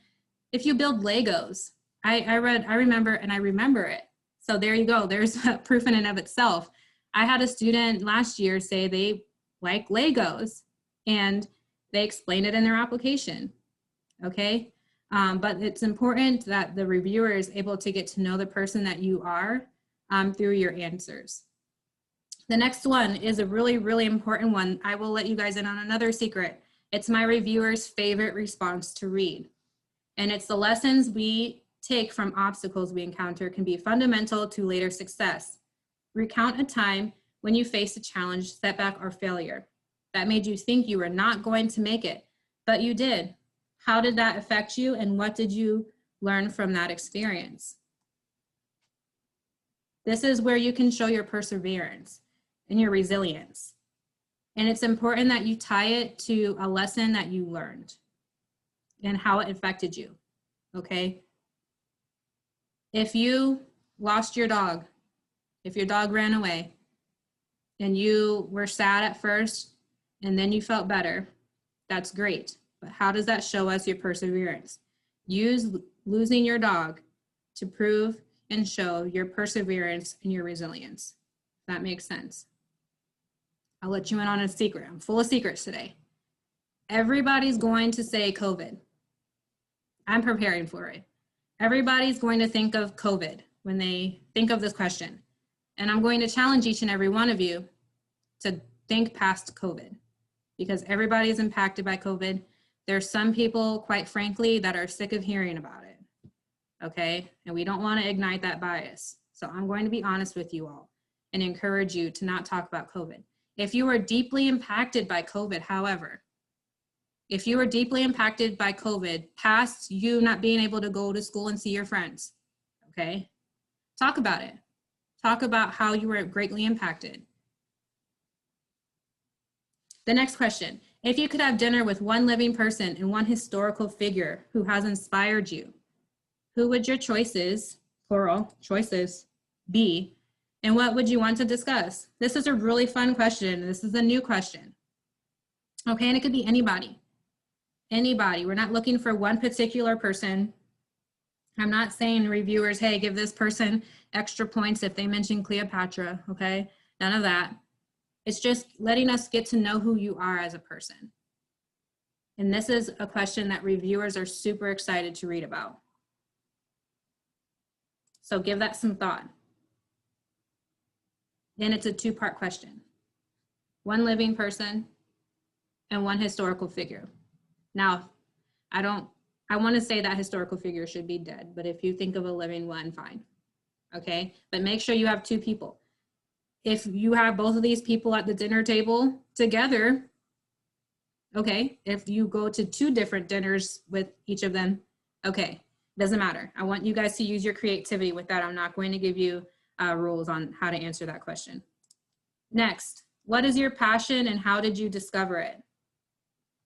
if you build Legos, I remember it. So there you go. There's proof in and of itself. I had a student last year say they like Legos and they explained it in their application. Okay. But it's important that the reviewer is able to get to know the person that you are through your answers. The next one is a really, really important one. I will let you guys in on another secret. It's my reviewer's favorite response to read. And it's the lessons we take from obstacles we encounter can be fundamental to later success. Recount a time when you faced a challenge, setback, or failure that made you think you were not going to make it, but you did. How did that affect you and what did you learn from that experience? This is where you can show your perseverance and your resilience. And it's important that you tie it to a lesson that you learned and how it affected you, okay? If you lost your dog, if your dog ran away and you were sad at first and then you felt better, that's great. But how does that show us your perseverance? Use losing your dog to prove and show your perseverance and your resilience. That makes sense. I'll let you in on a secret. I'm full of secrets today. Everybody's going to say COVID. I'm preparing for it. Everybody's going to think of COVID when they think of this question. And I'm going to challenge each and every one of you to think past COVID because everybody is impacted by COVID. There's some people, quite frankly, that are sick of hearing about it, okay? And we don't want to ignite that bias. So I'm going to be honest with you all and encourage you to not talk about COVID. If you are deeply impacted by COVID, however, if you were deeply impacted by COVID, past you not being able to go to school and see your friends, okay? Talk about it. Talk about how you were greatly impacted. The next question, if you could have dinner with one living person and one historical figure who has inspired you, who would your choices, plural, choices, be, and what would you want to discuss? This is a really fun question. This is a new question, okay? And it could be anybody. Anybody. We're not looking for one particular person. I'm not saying reviewers, hey, give this person extra points if they mention Cleopatra, okay? None of that. It's just letting us get to know who you are as a person. And this is a question that reviewers are super excited to read about. So give that some thought. And it's a two-part question. One living person and one historical figure. Now, I want to say that historical figure should be dead, but if you think of a living one, fine, okay? But make sure you have two people. If you have both of these people at the dinner table together, okay, if you go to two different dinners with each of them, okay, doesn't matter. I want you guys to use your creativity with that. I'm not going to give you rules on how to answer that question. Next, what is your passion and how did you discover it?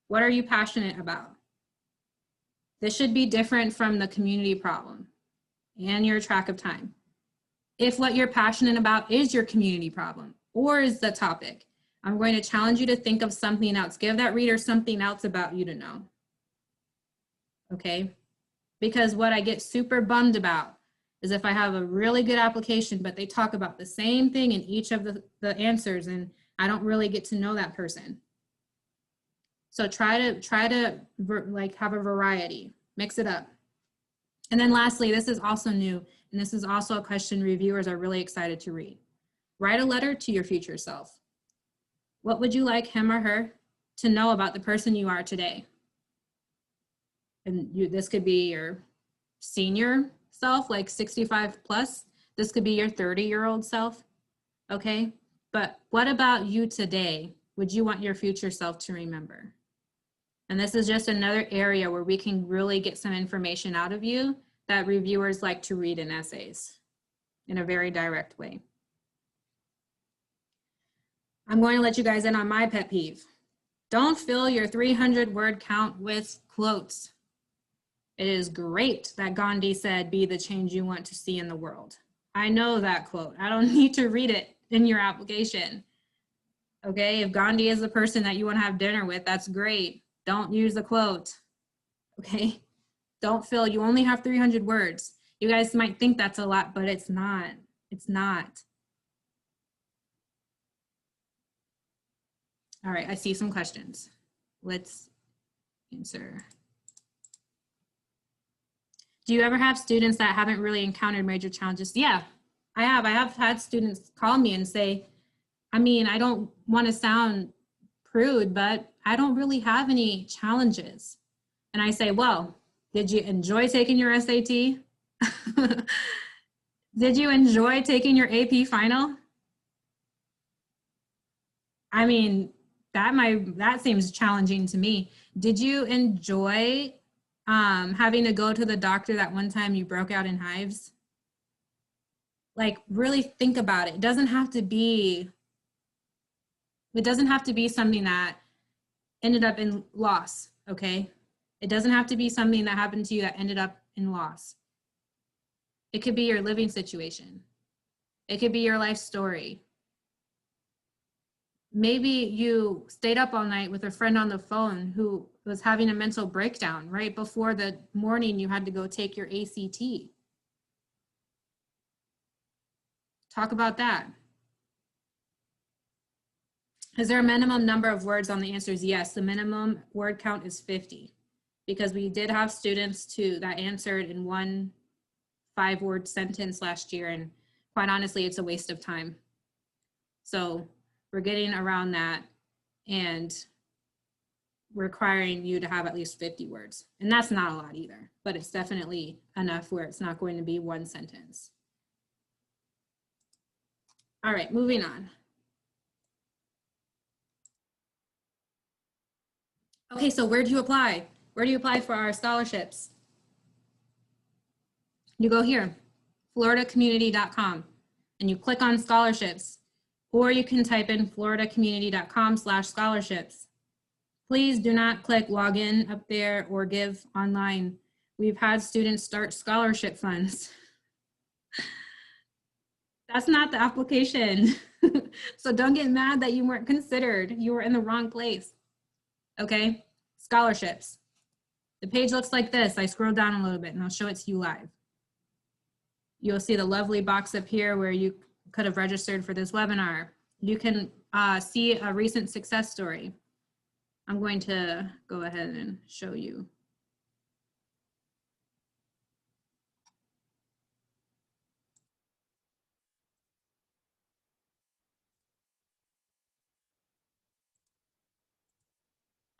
What are you passionate about? This should be different from the community problem and your track of time. If what you're passionate about is your community problem or is the topic, I'm going to challenge you to think of something else. Give that reader something else about you to know. Okay? Because what I get super bummed about is if I have a really good application, but they talk about the same thing in each of the answers and I don't really get to know that person. So try to like have a variety, mix it up. And then lastly, this is also new, and this is also a question reviewers are really excited to read. Write a letter to your future self. What would you like him or her to know about the person you are today? And this could be your senior self, like 65 plus. This could be your 30-year-old self, okay? But what about you today would you want your future self to remember? And this is just another area where we can really get some information out of you that reviewers like to read in essays in a very direct way. I'm going to let you guys in on my pet peeve. Don't fill your 300-word count with quotes. It is great that Gandhi said, be the change you want to see in the world. I know that quote. I don't need to read it in your application. Okay, if Gandhi is the person that you want to have dinner with, that's great. Don't use the quote, okay? Don't fill, you only have 300 words. You guys might think that's a lot, but it's not. It's not. All right, I see some questions. Let's answer. Do you ever have students that haven't really encountered major challenges? Yeah, I have. I have had students call me and say, I mean, I don't want to sound prude, but I don't really have any challenges. And I say, well, did you enjoy taking your SAT? Did you enjoy taking your AP final? I mean, that seems challenging to me. Did you enjoy having to go to the doctor that one time you broke out in hives? Like, really think about it. It doesn't have to be something that ended up in loss, okay? It doesn't have to be something that happened to you that ended up in loss. It could be your living situation. It could be your life story. Maybe you stayed up all night with a friend on the phone who was having a mental breakdown right before the morning you had to go take your ACT. Talk about that. Is there a minimum number of words on the answers? Yes, the minimum word count is 50 because we did have students that answered in one 5-word sentence last year, and quite honestly, it's a waste of time. So we're getting around that and requiring you to have at least 50 words. And that's not a lot either, but it's definitely enough where it's not going to be one sentence. All right, moving on. Okay, so where do you apply? Where do you apply for our scholarships? You go here, floridacommunity.com, and you click on scholarships, or you can type in floridacommunity.com/scholarships. Please do not click login up there or give online. We've had students start scholarship funds. That's not the application. So don't get mad that you weren't considered. You were in the wrong place. Okay, scholarships. The page looks like this. I scroll down a little bit and I'll show it to you live. You'll see the lovely box up here where you could have registered for this webinar. You can see a recent success story. I'm going to go ahead and show you.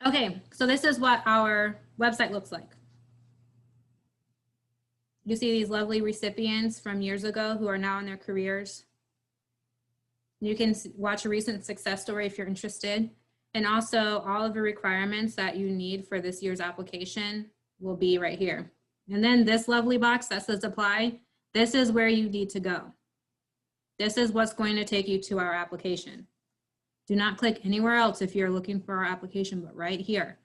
Okay, so this is what our website looks like. You see these lovely recipients from years ago who are now in their careers. You can watch a recent success story if you're interested. And also all of the requirements that you need for this year's application will be right here. And then this lovely box that says apply, this is where you need to go. This is what's going to take you to our application. Do not click anywhere else if you're looking for our application, but right here.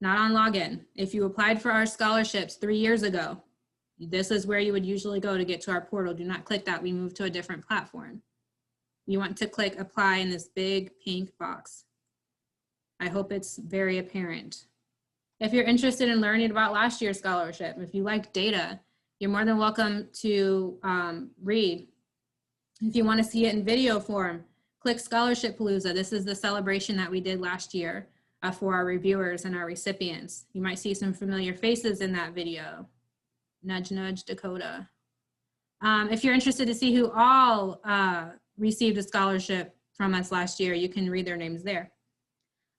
not on login. If you applied for our scholarships 3 years ago, this is where you would usually go to get to our portal. Do not click that. We move to a different platform. You want to click apply in this big pink box. I hope it's very apparent. If you're interested in learning about last year's scholarship, if you like data, you're more than welcome to read. If you want to see it in video form, click Scholarship Palooza. This is the celebration that we did last year for our reviewers and our recipients. You might see some familiar faces in that video. Nudge, nudge, Dakota. If you're interested to see who all received a scholarship from us last year, you can read their names there.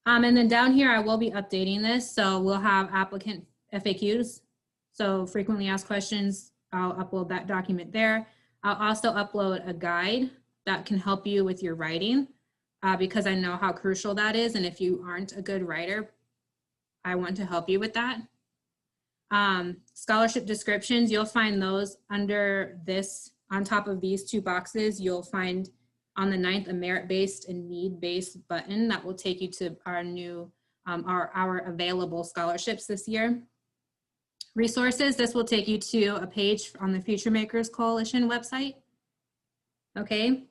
And then down here, I will be updating this. So we'll have applicant FAQs. So frequently asked questions, I'll upload that document there. I'll also upload a guide that can help you with your writing because I know how crucial that is. And if you aren't a good writer, I want to help you with that. Scholarship descriptions, you'll find those under this, on top of these two boxes. You'll find on the 9th a merit-based and need-based button that will take you to our new, our available scholarships this year. Resources, this will take you to a page on the Future Makers Coalition website. Okay,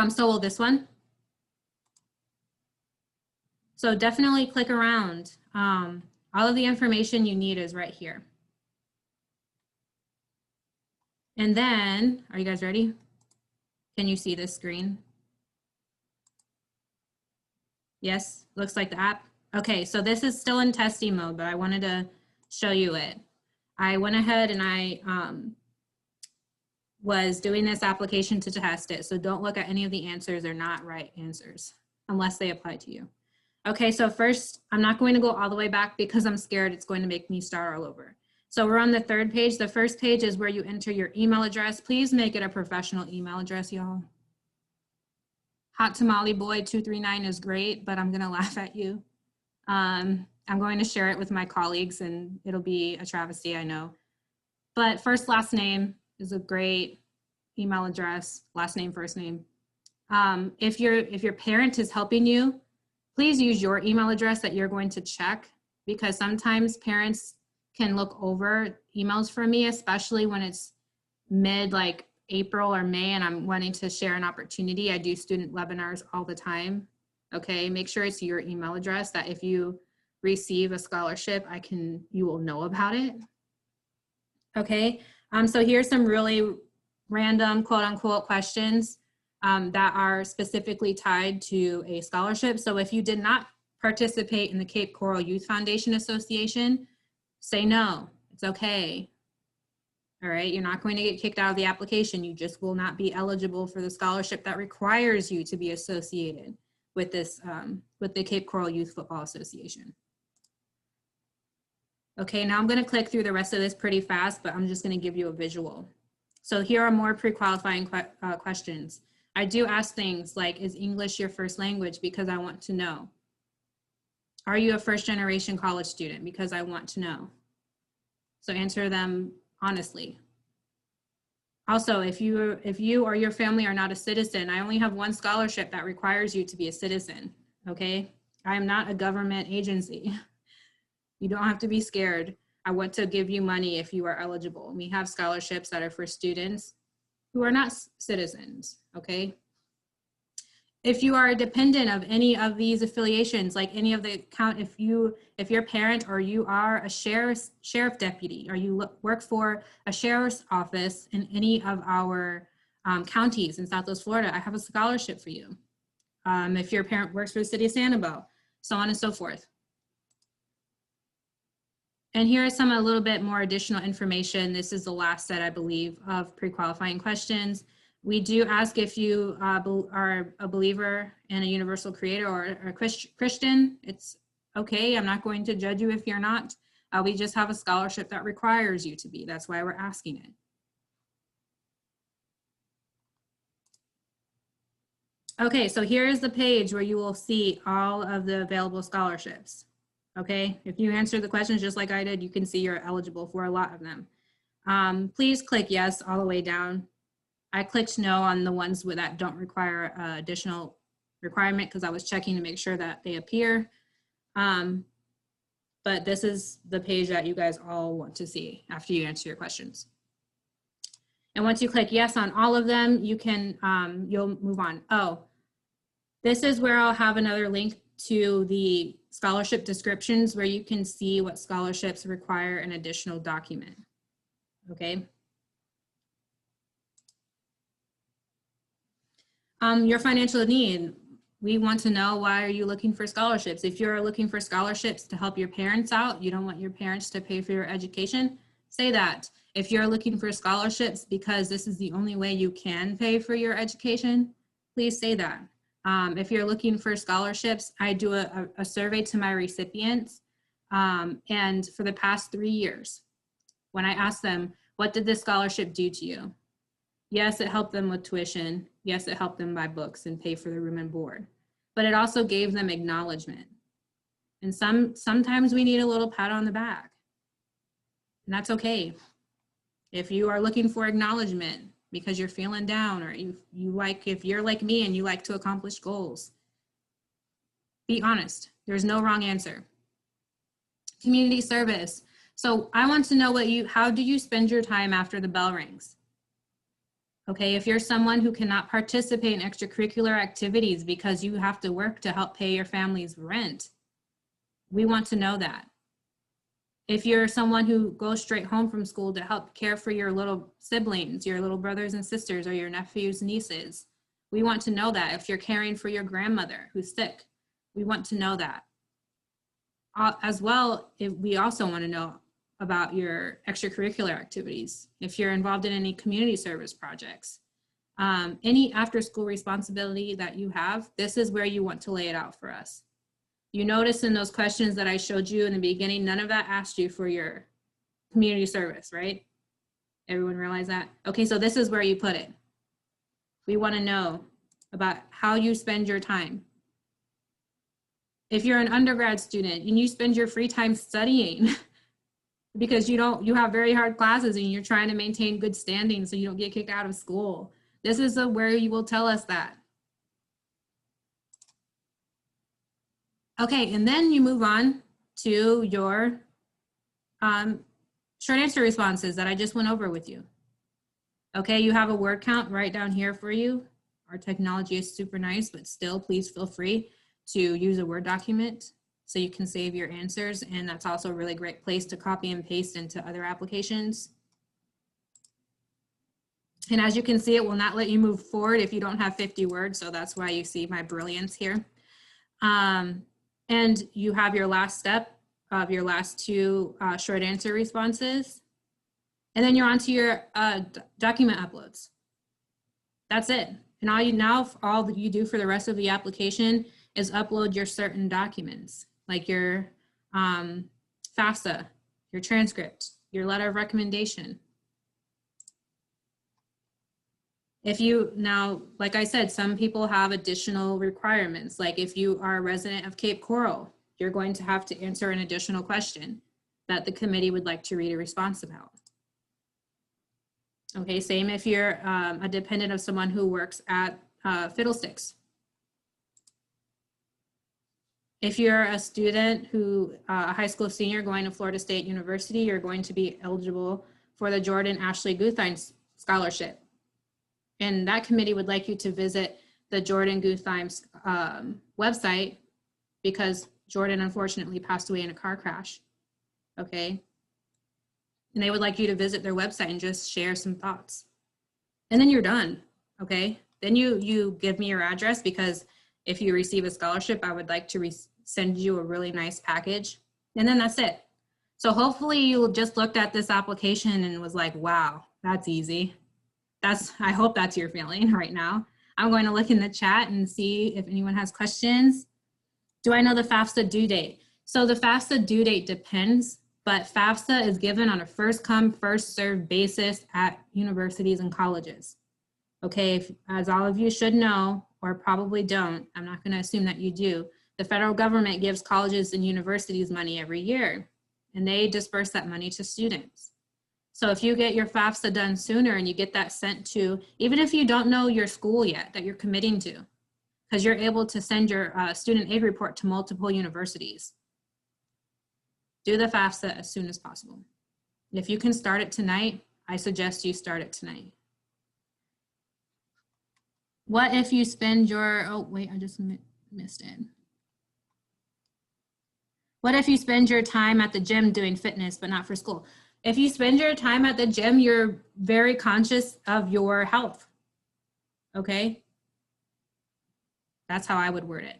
so will this one. So definitely click around. All of the information you need is right here. And then, are you guys ready? Can you see this screen? Yes, looks like the app. Okay, so this is still in testing mode, but I wanted to show you it. I went ahead and I was doing this application to test it. So don't look at any of the answers. They're not right answers unless they apply to you. Okay, so first, I'm not going to go all the way back because I'm scared it's going to make me start all over. So we're on the 3rd page. The first page is where you enter your email address. Please make it a professional email address, y'all. Hot Tamale Boy 239 is great, but I'm gonna laugh at you. I'm going to share it with my colleagues and it'll be a travesty, I know. But first, last name is a great email address, last name, first name. If your parent is helping you, please use your email address that you're going to check because sometimes parents can look over emails from me, especially when it's mid like April or May and I'm wanting to share an opportunity. I do student webinars all the time. Okay, make sure it's your email address that if you receive a scholarship, you will know about it. Okay, so here's some really random quote unquote questions that are specifically tied to a scholarship. So if you did not participate in the Cape Coral Youth Foundation Association, say no, it's okay. All right, you're not going to get kicked out of the application. You just will not be eligible for the scholarship that requires you to be associated with this, with the Cape Coral Youth Football Association. Okay, now I'm gonna click through the rest of this pretty fast, but I'm just gonna give you a visual. So here are more pre-qualifying questions. I do ask things like, is English your first language? Because I want to know. Are you a first-generation college student? Because I want to know. So answer them honestly. Also, if you or your family are not a citizen, I only have one scholarship that requires you to be a citizen, okay? I am not a government agency. You don't have to be scared. I want to give you money if you are eligible. We have scholarships that are for students who are not citizens, okay? If you are a dependent of any of these affiliations, like any of the account, if your parent or you are a sheriff deputy or you work for a sheriff's office in any of our counties in Southwest Florida, I have a scholarship for you. If your parent works for the city of Sanibel, so on and so forth. And here is some a little bit more additional information. This is the last set, I believe, of pre-qualifying questions. We do ask if you are a believer in a universal creator or a Christian. It's okay, I'm not going to judge you if you're not. We just have a scholarship that requires you to be. That's why we're asking it. Okay, so here's the page where you will see all of the available scholarships. Okay, if you answer the questions just like I did, you can see you're eligible for a lot of them. Please click yes all the way down. I clicked no on the ones that don't require additional requirement because I was checking to make sure that they appear. but this is the page that you guys all want to see after you answer your questions. And once you click yes on all of them, you can, you'll move on. Oh, this is where I'll have another link to the scholarship descriptions where you can see what scholarships require an additional document, okay? Your financial need. We want to know, why are you looking for scholarships? If you're looking for scholarships to help your parents out, you don't want your parents to pay for your education, say that. If you're looking for scholarships because this is the only way you can pay for your education, please say that. If you're looking for scholarships, I do a survey to my recipients. And for the past 3 years, when I ask them, what did this scholarship do to you? Yes, it helped them with tuition. Yes, it helped them buy books and pay for the room and board. But it also gave them acknowledgement. And sometimes we need a little pat on the back. And that's okay. If you are looking for acknowledgement because you're feeling down, or if you're like me and you like to accomplish goals, be honest. There's no wrong answer. Community service. So I want to know how do you spend your time after the bell rings? Okay, if you're someone who cannot participate in extracurricular activities because you have to work to help pay your family's rent, we want to know that. If you're someone who goes straight home from school to help care for your little siblings, your little brothers and sisters, or your nephews, nieces, we want to know that. If you're caring for your grandmother who's sick, we want to know that. As well, we also want to know about your extracurricular activities. If you're involved in any community service projects, any after-school responsibility that you have, this is where you want to lay it out for us. You notice in those questions that I showed you in the beginning, none of that asked you for your community service, right? Everyone realize that? Okay, so this is where you put it. We want to know about how you spend your time. If you're an undergrad student and you spend your free time studying because you have very hard classes and you're trying to maintain good standing so you don't get kicked out of school, this is where you will tell us that. Okay, and then you move on to your short answer responses that I just went over with you. Okay, you have a word count right down here for you. Our technology is super nice, but still, please feel free to use a Word document so you can save your answers, and that's also a really great place to copy and paste into other applications. And as you can see, it will not let you move forward if you don't have 50 words, so that's why you see my brilliance here. And you have your last step of your last 2 short answer responses. And then you're on to your document uploads. That's it. And all you do for the rest of the application is upload your certain documents, like your FAFSA, your transcript, your letter of recommendation. Like I said, some people have additional requirements. Like if you are a resident of Cape Coral, you're going to have to answer an additional question that the committee would like to read a response about. Okay, same if you're a dependent of someone who works at Fiddlesticks. If you're a student a high school senior going to Florida State University, you're going to be eligible for the Jordan Ashley Guthine Scholarship. And that committee would like you to visit the Jordan Guthine's website because Jordan unfortunately passed away in a car crash, okay? And they would like you to visit their website and just share some thoughts. And then you're done, okay? Then you give me your address, because if you receive a scholarship, I would like to send you a really nice package. And then that's it. So hopefully you just looked at this application and was like, wow, that's easy. I hope that's your feeling right now. I'm going to look in the chat and see if anyone has questions. Do I know the FAFSA due date? So the FAFSA due date depends, but FAFSA is given on a first come, first served basis at universities and colleges. Okay, as all of you should know, or probably don't, I'm not going to assume that you do, the federal government gives colleges and universities money every year, and they disperse that money to students. So if you get your FAFSA done sooner and you get that sent to, even if you don't know your school yet that you're committing to, because you're able to send your student aid report to multiple universities. Do the FAFSA as soon as possible. If you can start it tonight, I suggest you start it tonight. What if you spend your, oh wait, I just missed it. What if you spend your time at the gym doing fitness, but not for school? If you spend your time at the gym, you're very conscious of your health, okay? That's how I would word it.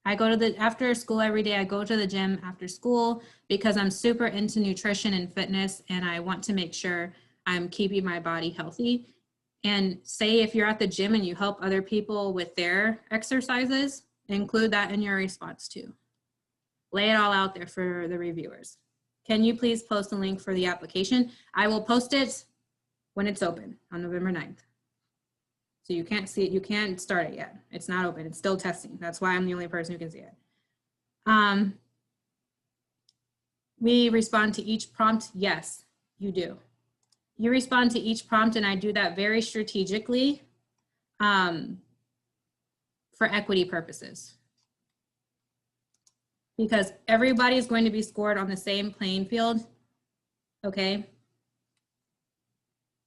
I go to after school every day, I go to the gym after school because I'm super into nutrition and fitness, and I want to make sure I'm keeping my body healthy. And say if you're at the gym and you help other people with their exercises, include that in your response too. Lay it all out there for the reviewers. Can you please post a link for the application? I will post it when it's open on November 9th. So you can't see it, you can't start it yet. It's not open, it's still testing. That's why I'm the only person who can see it. We respond to each prompt, yes, you do. You respond to each prompt, and I do that very strategically for equity purposes. Because everybody is going to be scored on the same playing field, okay?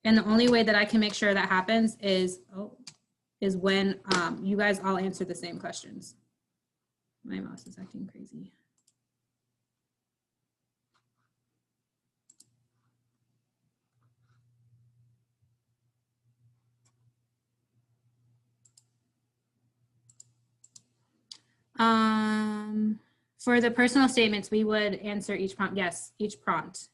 And the only way that I can make sure that happens is when you guys all answer the same questions. My mouse is acting crazy. For the personal statements, we would answer each prompt. Yes, each prompt.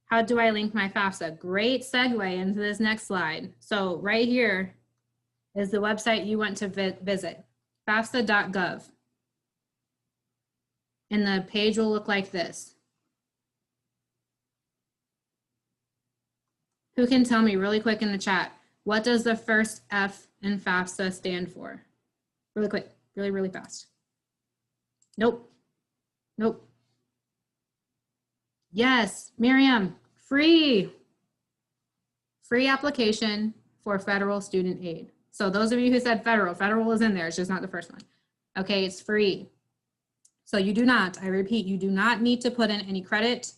How do I link my FAFSA? Great segue into this next slide. So right here is the website you want to visit, fafsa.gov. And the page will look like this. Who can tell me really quick in the chat, what does the first F in FAFSA stand for? Really quick, really, really fast. Nope. Nope. Yes, Miriam, free application for federal student aid. So those of you who said federal is in there, it's just not the first one. Okay, it's free. So you do not, I repeat, you do not need to put in any credit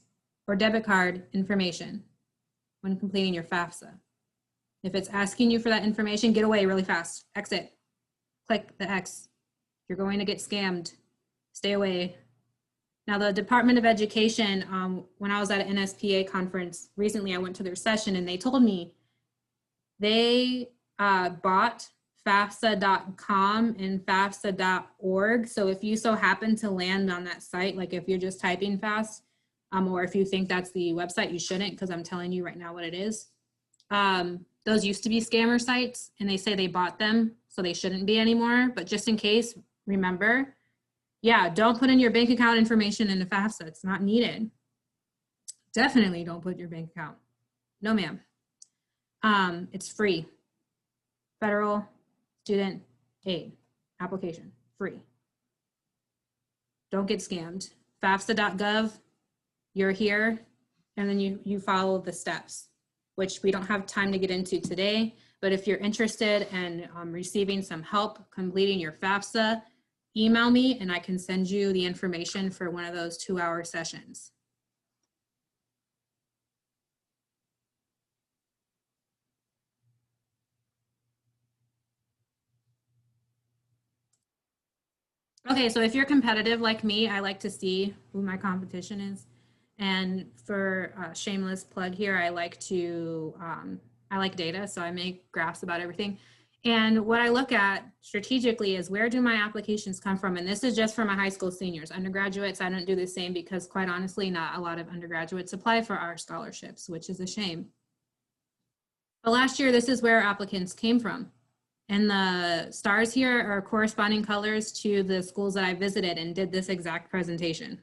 or debit card information when completing your FAFSA. If it's asking you for that information, get away really fast, exit, click the X. You're going to get scammed, stay away. Now the Department of Education, when I was at an NSPA conference recently, I went to their session and they told me they bought FAFSA.com and FAFSA.org. So if you so happen to land on that site, like if you're just typing fast, or if you think that's the website, you shouldn't, because I'm telling you right now what it is. Those used to be scammer sites and they say they bought them, so they shouldn't be anymore. But just in case, remember, yeah, don't put in your bank account information into FAFSA. It's not needed. Definitely don't put your bank account. No, ma'am. It's free. Federal student aid application, free. Don't get scammed. FAFSA.gov, you're here, and then you follow the steps, which we don't have time to get into today. But if you're interested in receiving some help completing your FAFSA, email me and I can send you the information for one of those 2-hour sessions. Okay, so if you're competitive like me, I like to see who my competition is. And for a shameless plug here, I like data, so I make graphs about everything. And what I look at strategically is, where do my applications come from? And this is just for my high school seniors. Undergraduates, I don't do the same because quite honestly, not a lot of undergraduates apply for our scholarships, which is a shame. But last year, this is where applicants came from. And the stars here are corresponding colors to the schools that I visited and did this exact presentation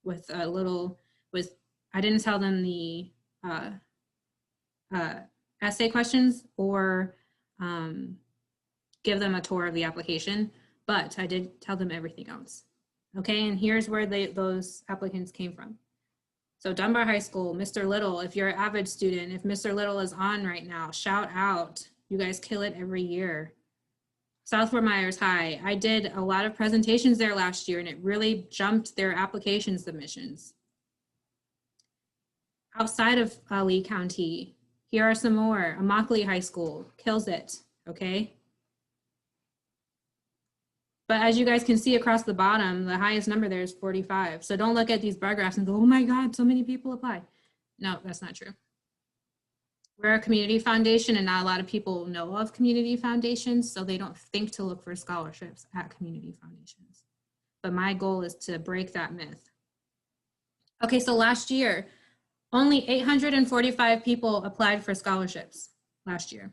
with a little, I didn't tell them the essay questions or give them a tour of the application, but I did tell them everything else. Okay, and here's where those applicants came from. So Dunbar High School, Mr. Little, if you're an avid student, if Mr. Little is on right now, shout out. You guys kill it every year. South Fort Myers High. I did a lot of presentations there last year and it really jumped their application submissions. Outside of Lee County, here are some more. Immokalee High School kills it, okay? But as you guys can see across the bottom, the highest number there is 45. So don't look at these bar graphs and go, oh my God, so many people apply. No, that's not true. We're a community foundation and not a lot of people know of community foundations, so they don't think to look for scholarships at community foundations. But my goal is to break that myth. Okay, so last year, only 845 people applied for scholarships last year,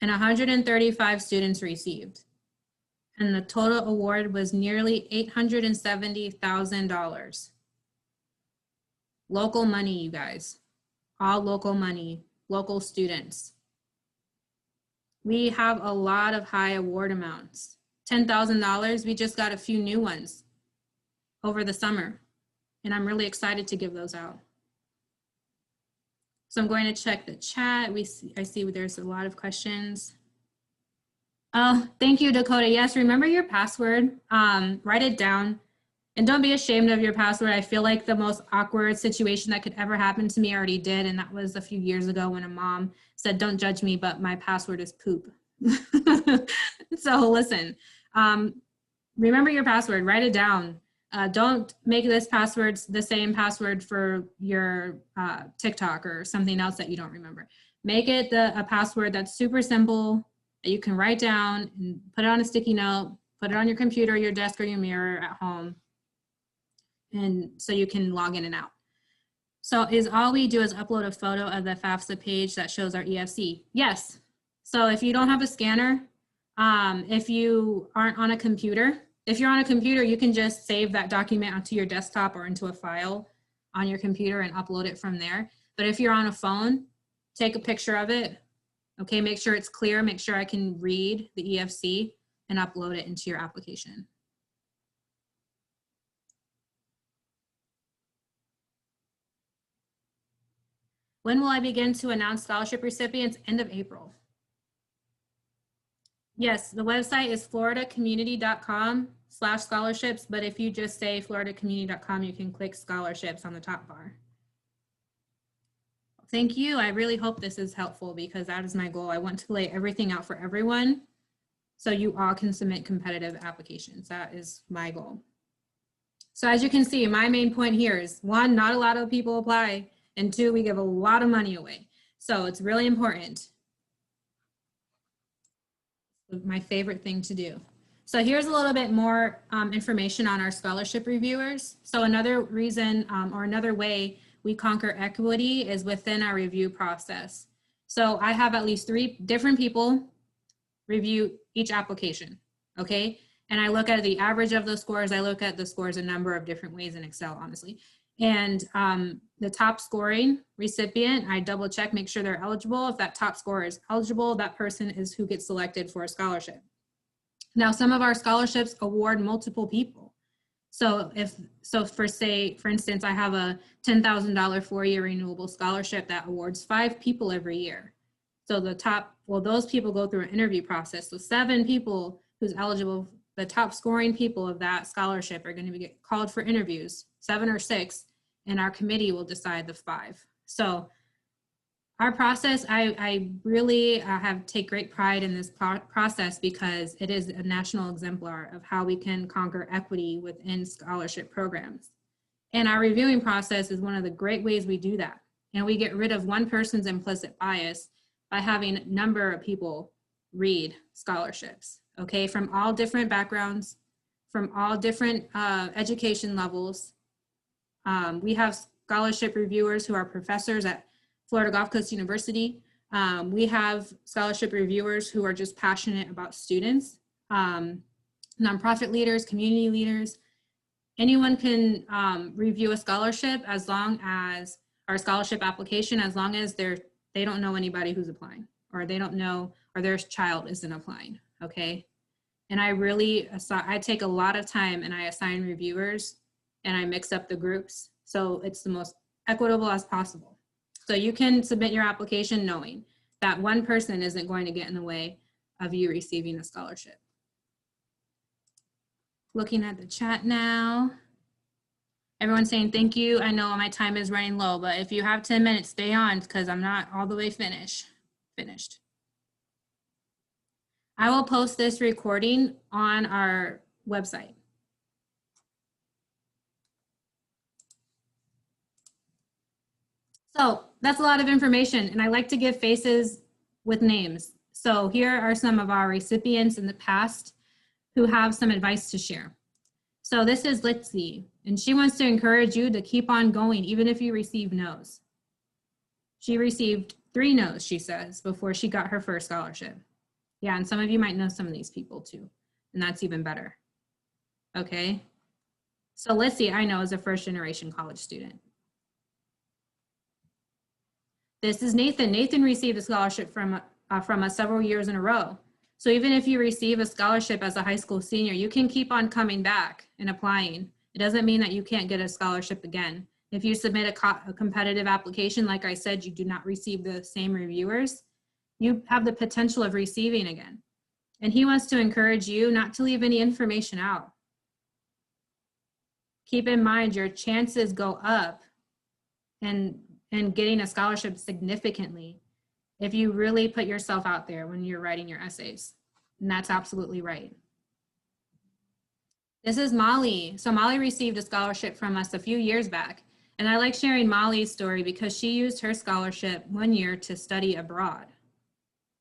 and 135 students received. And the total award was nearly $870,000. Local money, you guys. All local money, local students. We have a lot of high award amounts. $10,000, we just got a few new ones over the summer. And I'm really excited to give those out. So I'm going to check the chat. I see there's a lot of questions. Oh, thank you, Dakota. Yes, remember your password. Write it down. And don't be ashamed of your password. I feel like the most awkward situation that could ever happen to me already did. And that was a few years ago when a mom said, don't judge me, but my password is poop. So listen, remember your password, write it down. Don't make this password the same password for your TikTok or something else that you don't remember. Make it a password that's super simple, that you can write down and put it on a sticky note, put it on your computer, your desk, or your mirror at home. And so you can log in and out. So all we do is upload a photo of the FAFSA page that shows our EFC. Yes. So if you don't have a scanner, if you aren't on a computer, if you're on a computer, you can just save that document onto your desktop or into a file on your computer and upload it from there. But if you're on a phone, take a picture of it. Okay, make sure it's clear, make sure I can read the EFC and upload it into your application. When will I begin to announce scholarship recipients? End of April. Yes, the website is floridacommunity.com/scholarships, but if you just say floridacommunity.com, you can click scholarships on the top bar. Thank you. I really hope this is helpful because that is my goal. I want to lay everything out for everyone so you all can submit competitive applications. That is my goal. So as you can see, my main point here is 1, not a lot of people apply. And 2, we give a lot of money away. So it's really important. My favorite thing to do. So here's a little bit more information on our scholarship reviewers. So another reason or another way we conquer equity is within our review process. So I have at least 3 different people review each application, okay? And I look at the average of those scores. I look at the scores a number of different ways in Excel, honestly. And the top scoring recipient, I double check, make sure they're eligible. If that top scorer is eligible, that person is who gets selected for a scholarship. Now, some of our scholarships award multiple people. So for instance, I have a $10,000 4-year renewable scholarship that awards 5 people every year. So those people go through an interview process. So 7 people who's eligible, the top scoring people of that scholarship are going to get called for interviews, 7 or 6, and our committee will decide the 5. So our process, I really take great pride in this process because it is a national exemplar of how we can conquer equity within scholarship programs. And our reviewing process is one of the great ways we do that. And we get rid of one person's implicit bias by having a number of people read scholarships, okay, from all different backgrounds, from all different education levels. We have scholarship reviewers who are professors at Florida Gulf Coast University. We have scholarship reviewers who are just passionate about students, nonprofit leaders, community leaders. Anyone can review a scholarship as long as, or a scholarship application, as long as they don't know anybody who's applying, or they don't know, or their child isn't applying, okay? And I take a lot of time and I assign reviewers and I mix up the groups so it's the most equitable as possible. So you can submit your application knowing that one person isn't going to get in the way of you receiving a scholarship. Looking at the chat now. Everyone's saying thank you. I know my time is running low, but if you have 10 minutes, stay on because I'm not all the way finished. I will post this recording on our website. So that's a lot of information, and I like to give faces with names. So here are some of our recipients in the past who have some advice to share. So this is Litzy, and she wants to encourage you to keep on going, even if you receive no's. She received 3 no's, she says, before she got her first scholarship. Yeah, and some of you might know some of these people too, and that's even better. Okay, so Litzy, I know, is a first-generation college student. This is Nathan. Nathan received a scholarship from us several years in a row. So even if you receive a scholarship as a high school senior, you can keep on coming back and applying. It doesn't mean that you can't get a scholarship again. If you submit a competitive application, like I said, you do not receive the same reviewers, you have the potential of receiving again. And he wants to encourage you not to leave any information out. Keep in mind your chances go up and getting a scholarship significantly if you really put yourself out there when you're writing your essays. And that's absolutely right. This is Molly. So Molly received a scholarship from us a few years back. And I like sharing Molly's story because she used her scholarship one year to study abroad.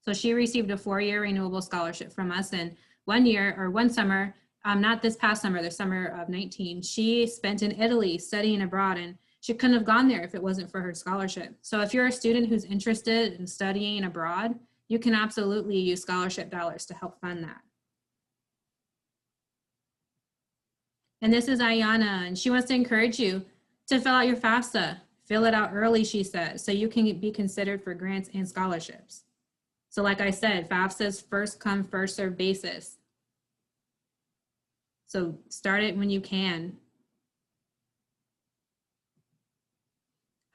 So she received a 4-year renewable scholarship from us, and one summer, not this past summer, the summer of 19, she spent in Italy studying abroad, and she couldn't have gone there if it wasn't for her scholarship. So if you're a student who's interested in studying abroad, you can absolutely use scholarship dollars to help fund that. And this is Ayana, and she wants to encourage you to fill out your FAFSA. Fill it out early, she says, so you can be considered for grants and scholarships. So like I said, FAFSA's first come, first served basis. So start it when you can.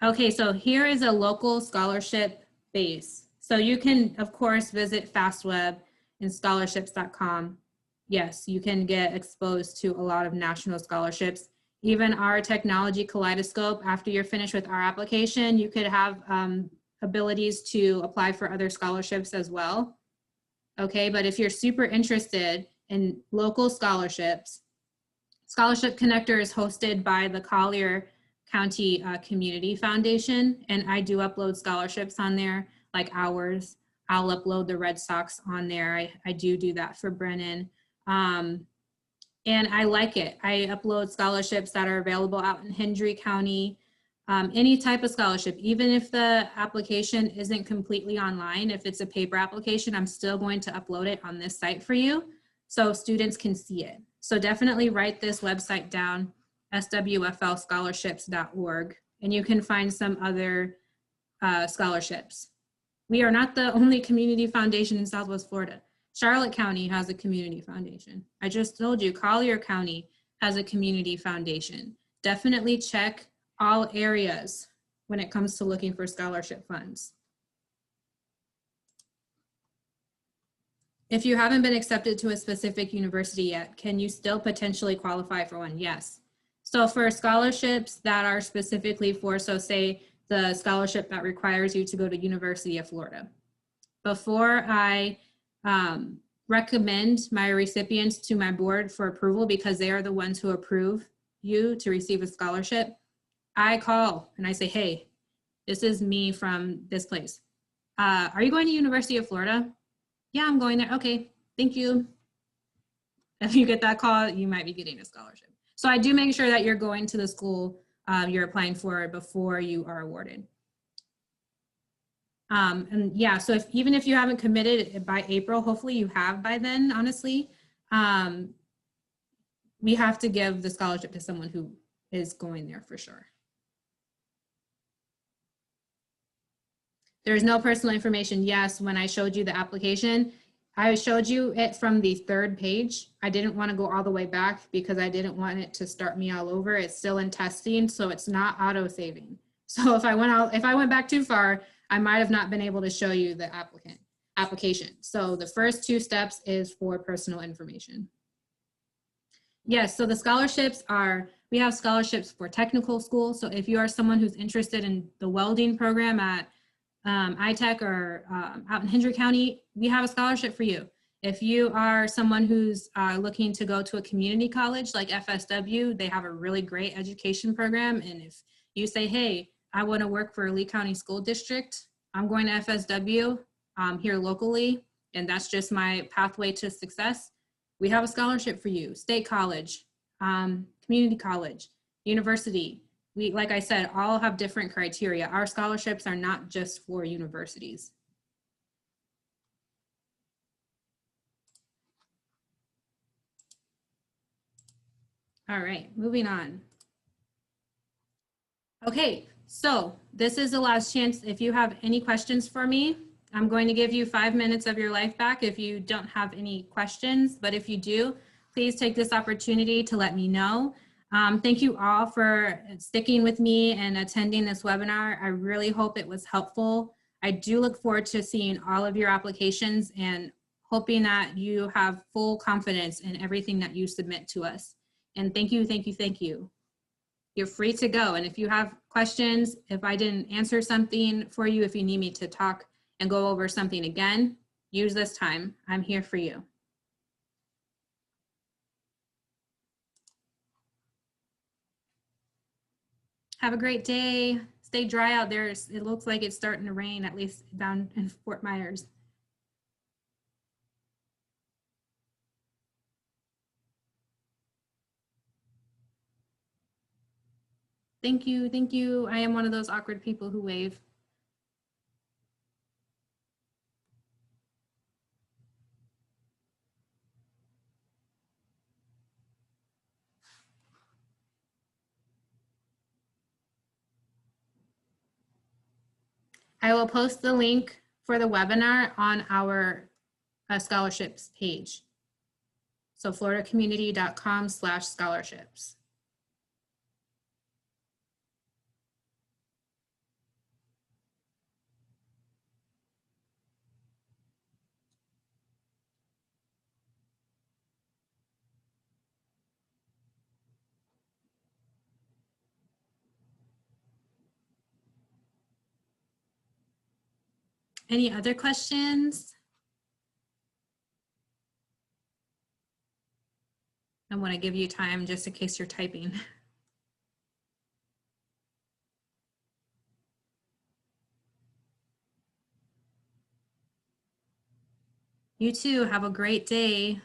Okay, so here is a local scholarship base. So you can, of course, visit FastWeb and scholarships.com. Yes, you can get exposed to a lot of national scholarships. Even our technology kaleidoscope, after you're finished with our application, you could have abilities to apply for other scholarships as well. Okay, but if you're super interested in local scholarships, Scholarship Connector is hosted by the Collier County Community Foundation, and I do upload scholarships on there, like ours. I'll upload the Red Sox on there. I do that for Brennan. And I like it. I upload scholarships that are available out in Hendry County, any type of scholarship, even if the application isn't completely online, if it's a paper application, I'm still going to upload it on this site for you so students can see it. So definitely write this website down, swflscholarships.org, and you can find some other scholarships. We are not the only community foundation in Southwest Florida. Charlotte County has a community foundation. I just told you Collier County has a community foundation. Definitely check all areas when it comes to looking for scholarship funds. If you haven't been accepted to a specific university yet, can you still potentially qualify for one? Yes. So for scholarships that are specifically for, so say the scholarship that requires you to go to University of Florida. Before I recommend my recipients to my board for approval, because they are the ones who approve you to receive a scholarship, I call and I say, hey, this is me from this place. Are you going to University of Florida? Yeah, I'm going there. Okay, thank you. If you get that call, you might be getting a scholarship. So I do make sure that you're going to the school you're applying for before you are awarded. And yeah, so even if you haven't committed by April, hopefully you have by then, honestly, we have to give the scholarship to someone who is going there for sure. There's no personal information. Yes, when I showed you the application, I showed you it from the 3rd page. I didn't want to go all the way back because I didn't want it to start me all over. It's still in testing, so it's not auto-saving. So if I went back too far, I might have not been able to show you the applicant. application. So the first 2 steps is for personal information. Yes, so the scholarships are, we have scholarships for technical school. So if you are someone who's interested in the welding program at iTech or out in Hendry County, we have a scholarship for you. If you are someone who's looking to go to a community college like FSW, they have a really great education program. And if you say, hey, I want to work for a Lee County School District, I'm going to FSW here locally, and that's just my pathway to success, we have a scholarship for you. State college, community college, university. We, like I said, all have different criteria. Our scholarships are not just for universities. All right, moving on. Okay, so this is the last chance. If you have any questions for me, I'm going to give you 5 minutes of your life back if you don't have any questions, but if you do, please take this opportunity to let me know. Thank you all for sticking with me and attending this webinar. I really hope it was helpful. I do look forward to seeing all of your applications and hoping that you have full confidence in everything that you submit to us. And thank you, thank you, thank you. You're free to go. And if you have questions, if I didn't answer something for you, if you need me to talk and go over something again, use this time. I'm here for you. Have a great day. Stay dry out there. It looks like it's starting to rain, at least down in Fort Myers. Thank you, thank you. I am one of those awkward people who wave. I will post the link for the webinar on our scholarships page. So floridacommunity.com/scholarships. Any other questions? I want to give you time just in case you're typing. You too, have a great day.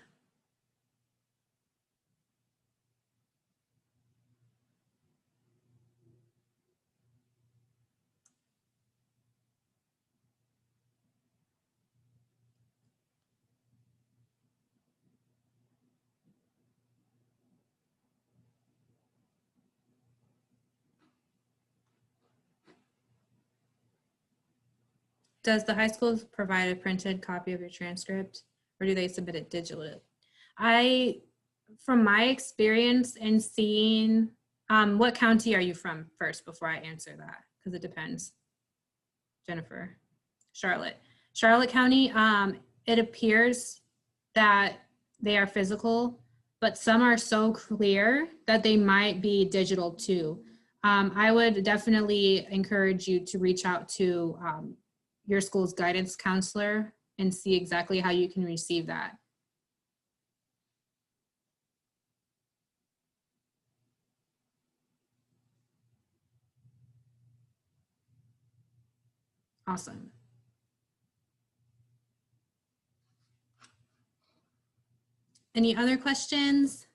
Does the high school provide a printed copy of your transcript, or do they submit it digitally? From my experience in seeing, what county are you from first before I answer that? Because it depends. Jennifer, Charlotte County, it appears that they are physical, but some are so clear that they might be digital too. I would definitely encourage you to reach out to your school's guidance counselor and see exactly how you can receive that. Awesome. Any other questions?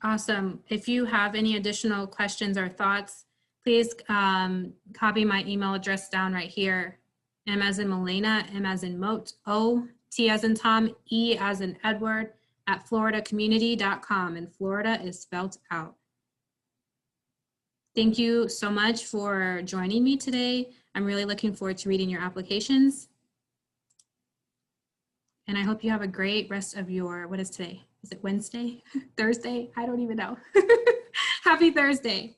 Awesome. If you have any additional questions or thoughts, Please copy my email address down right here. M as in Malena, M as in Moat, O, T as in Tom, E as in Edward, at floridacommunity.com, and Florida is spelled out. Thank you so much for joining me today. I'm really looking forward to reading your applications. And I hope you have a great rest of your, what is today? Is it Wednesday? Thursday? I don't even know. Happy Thursday.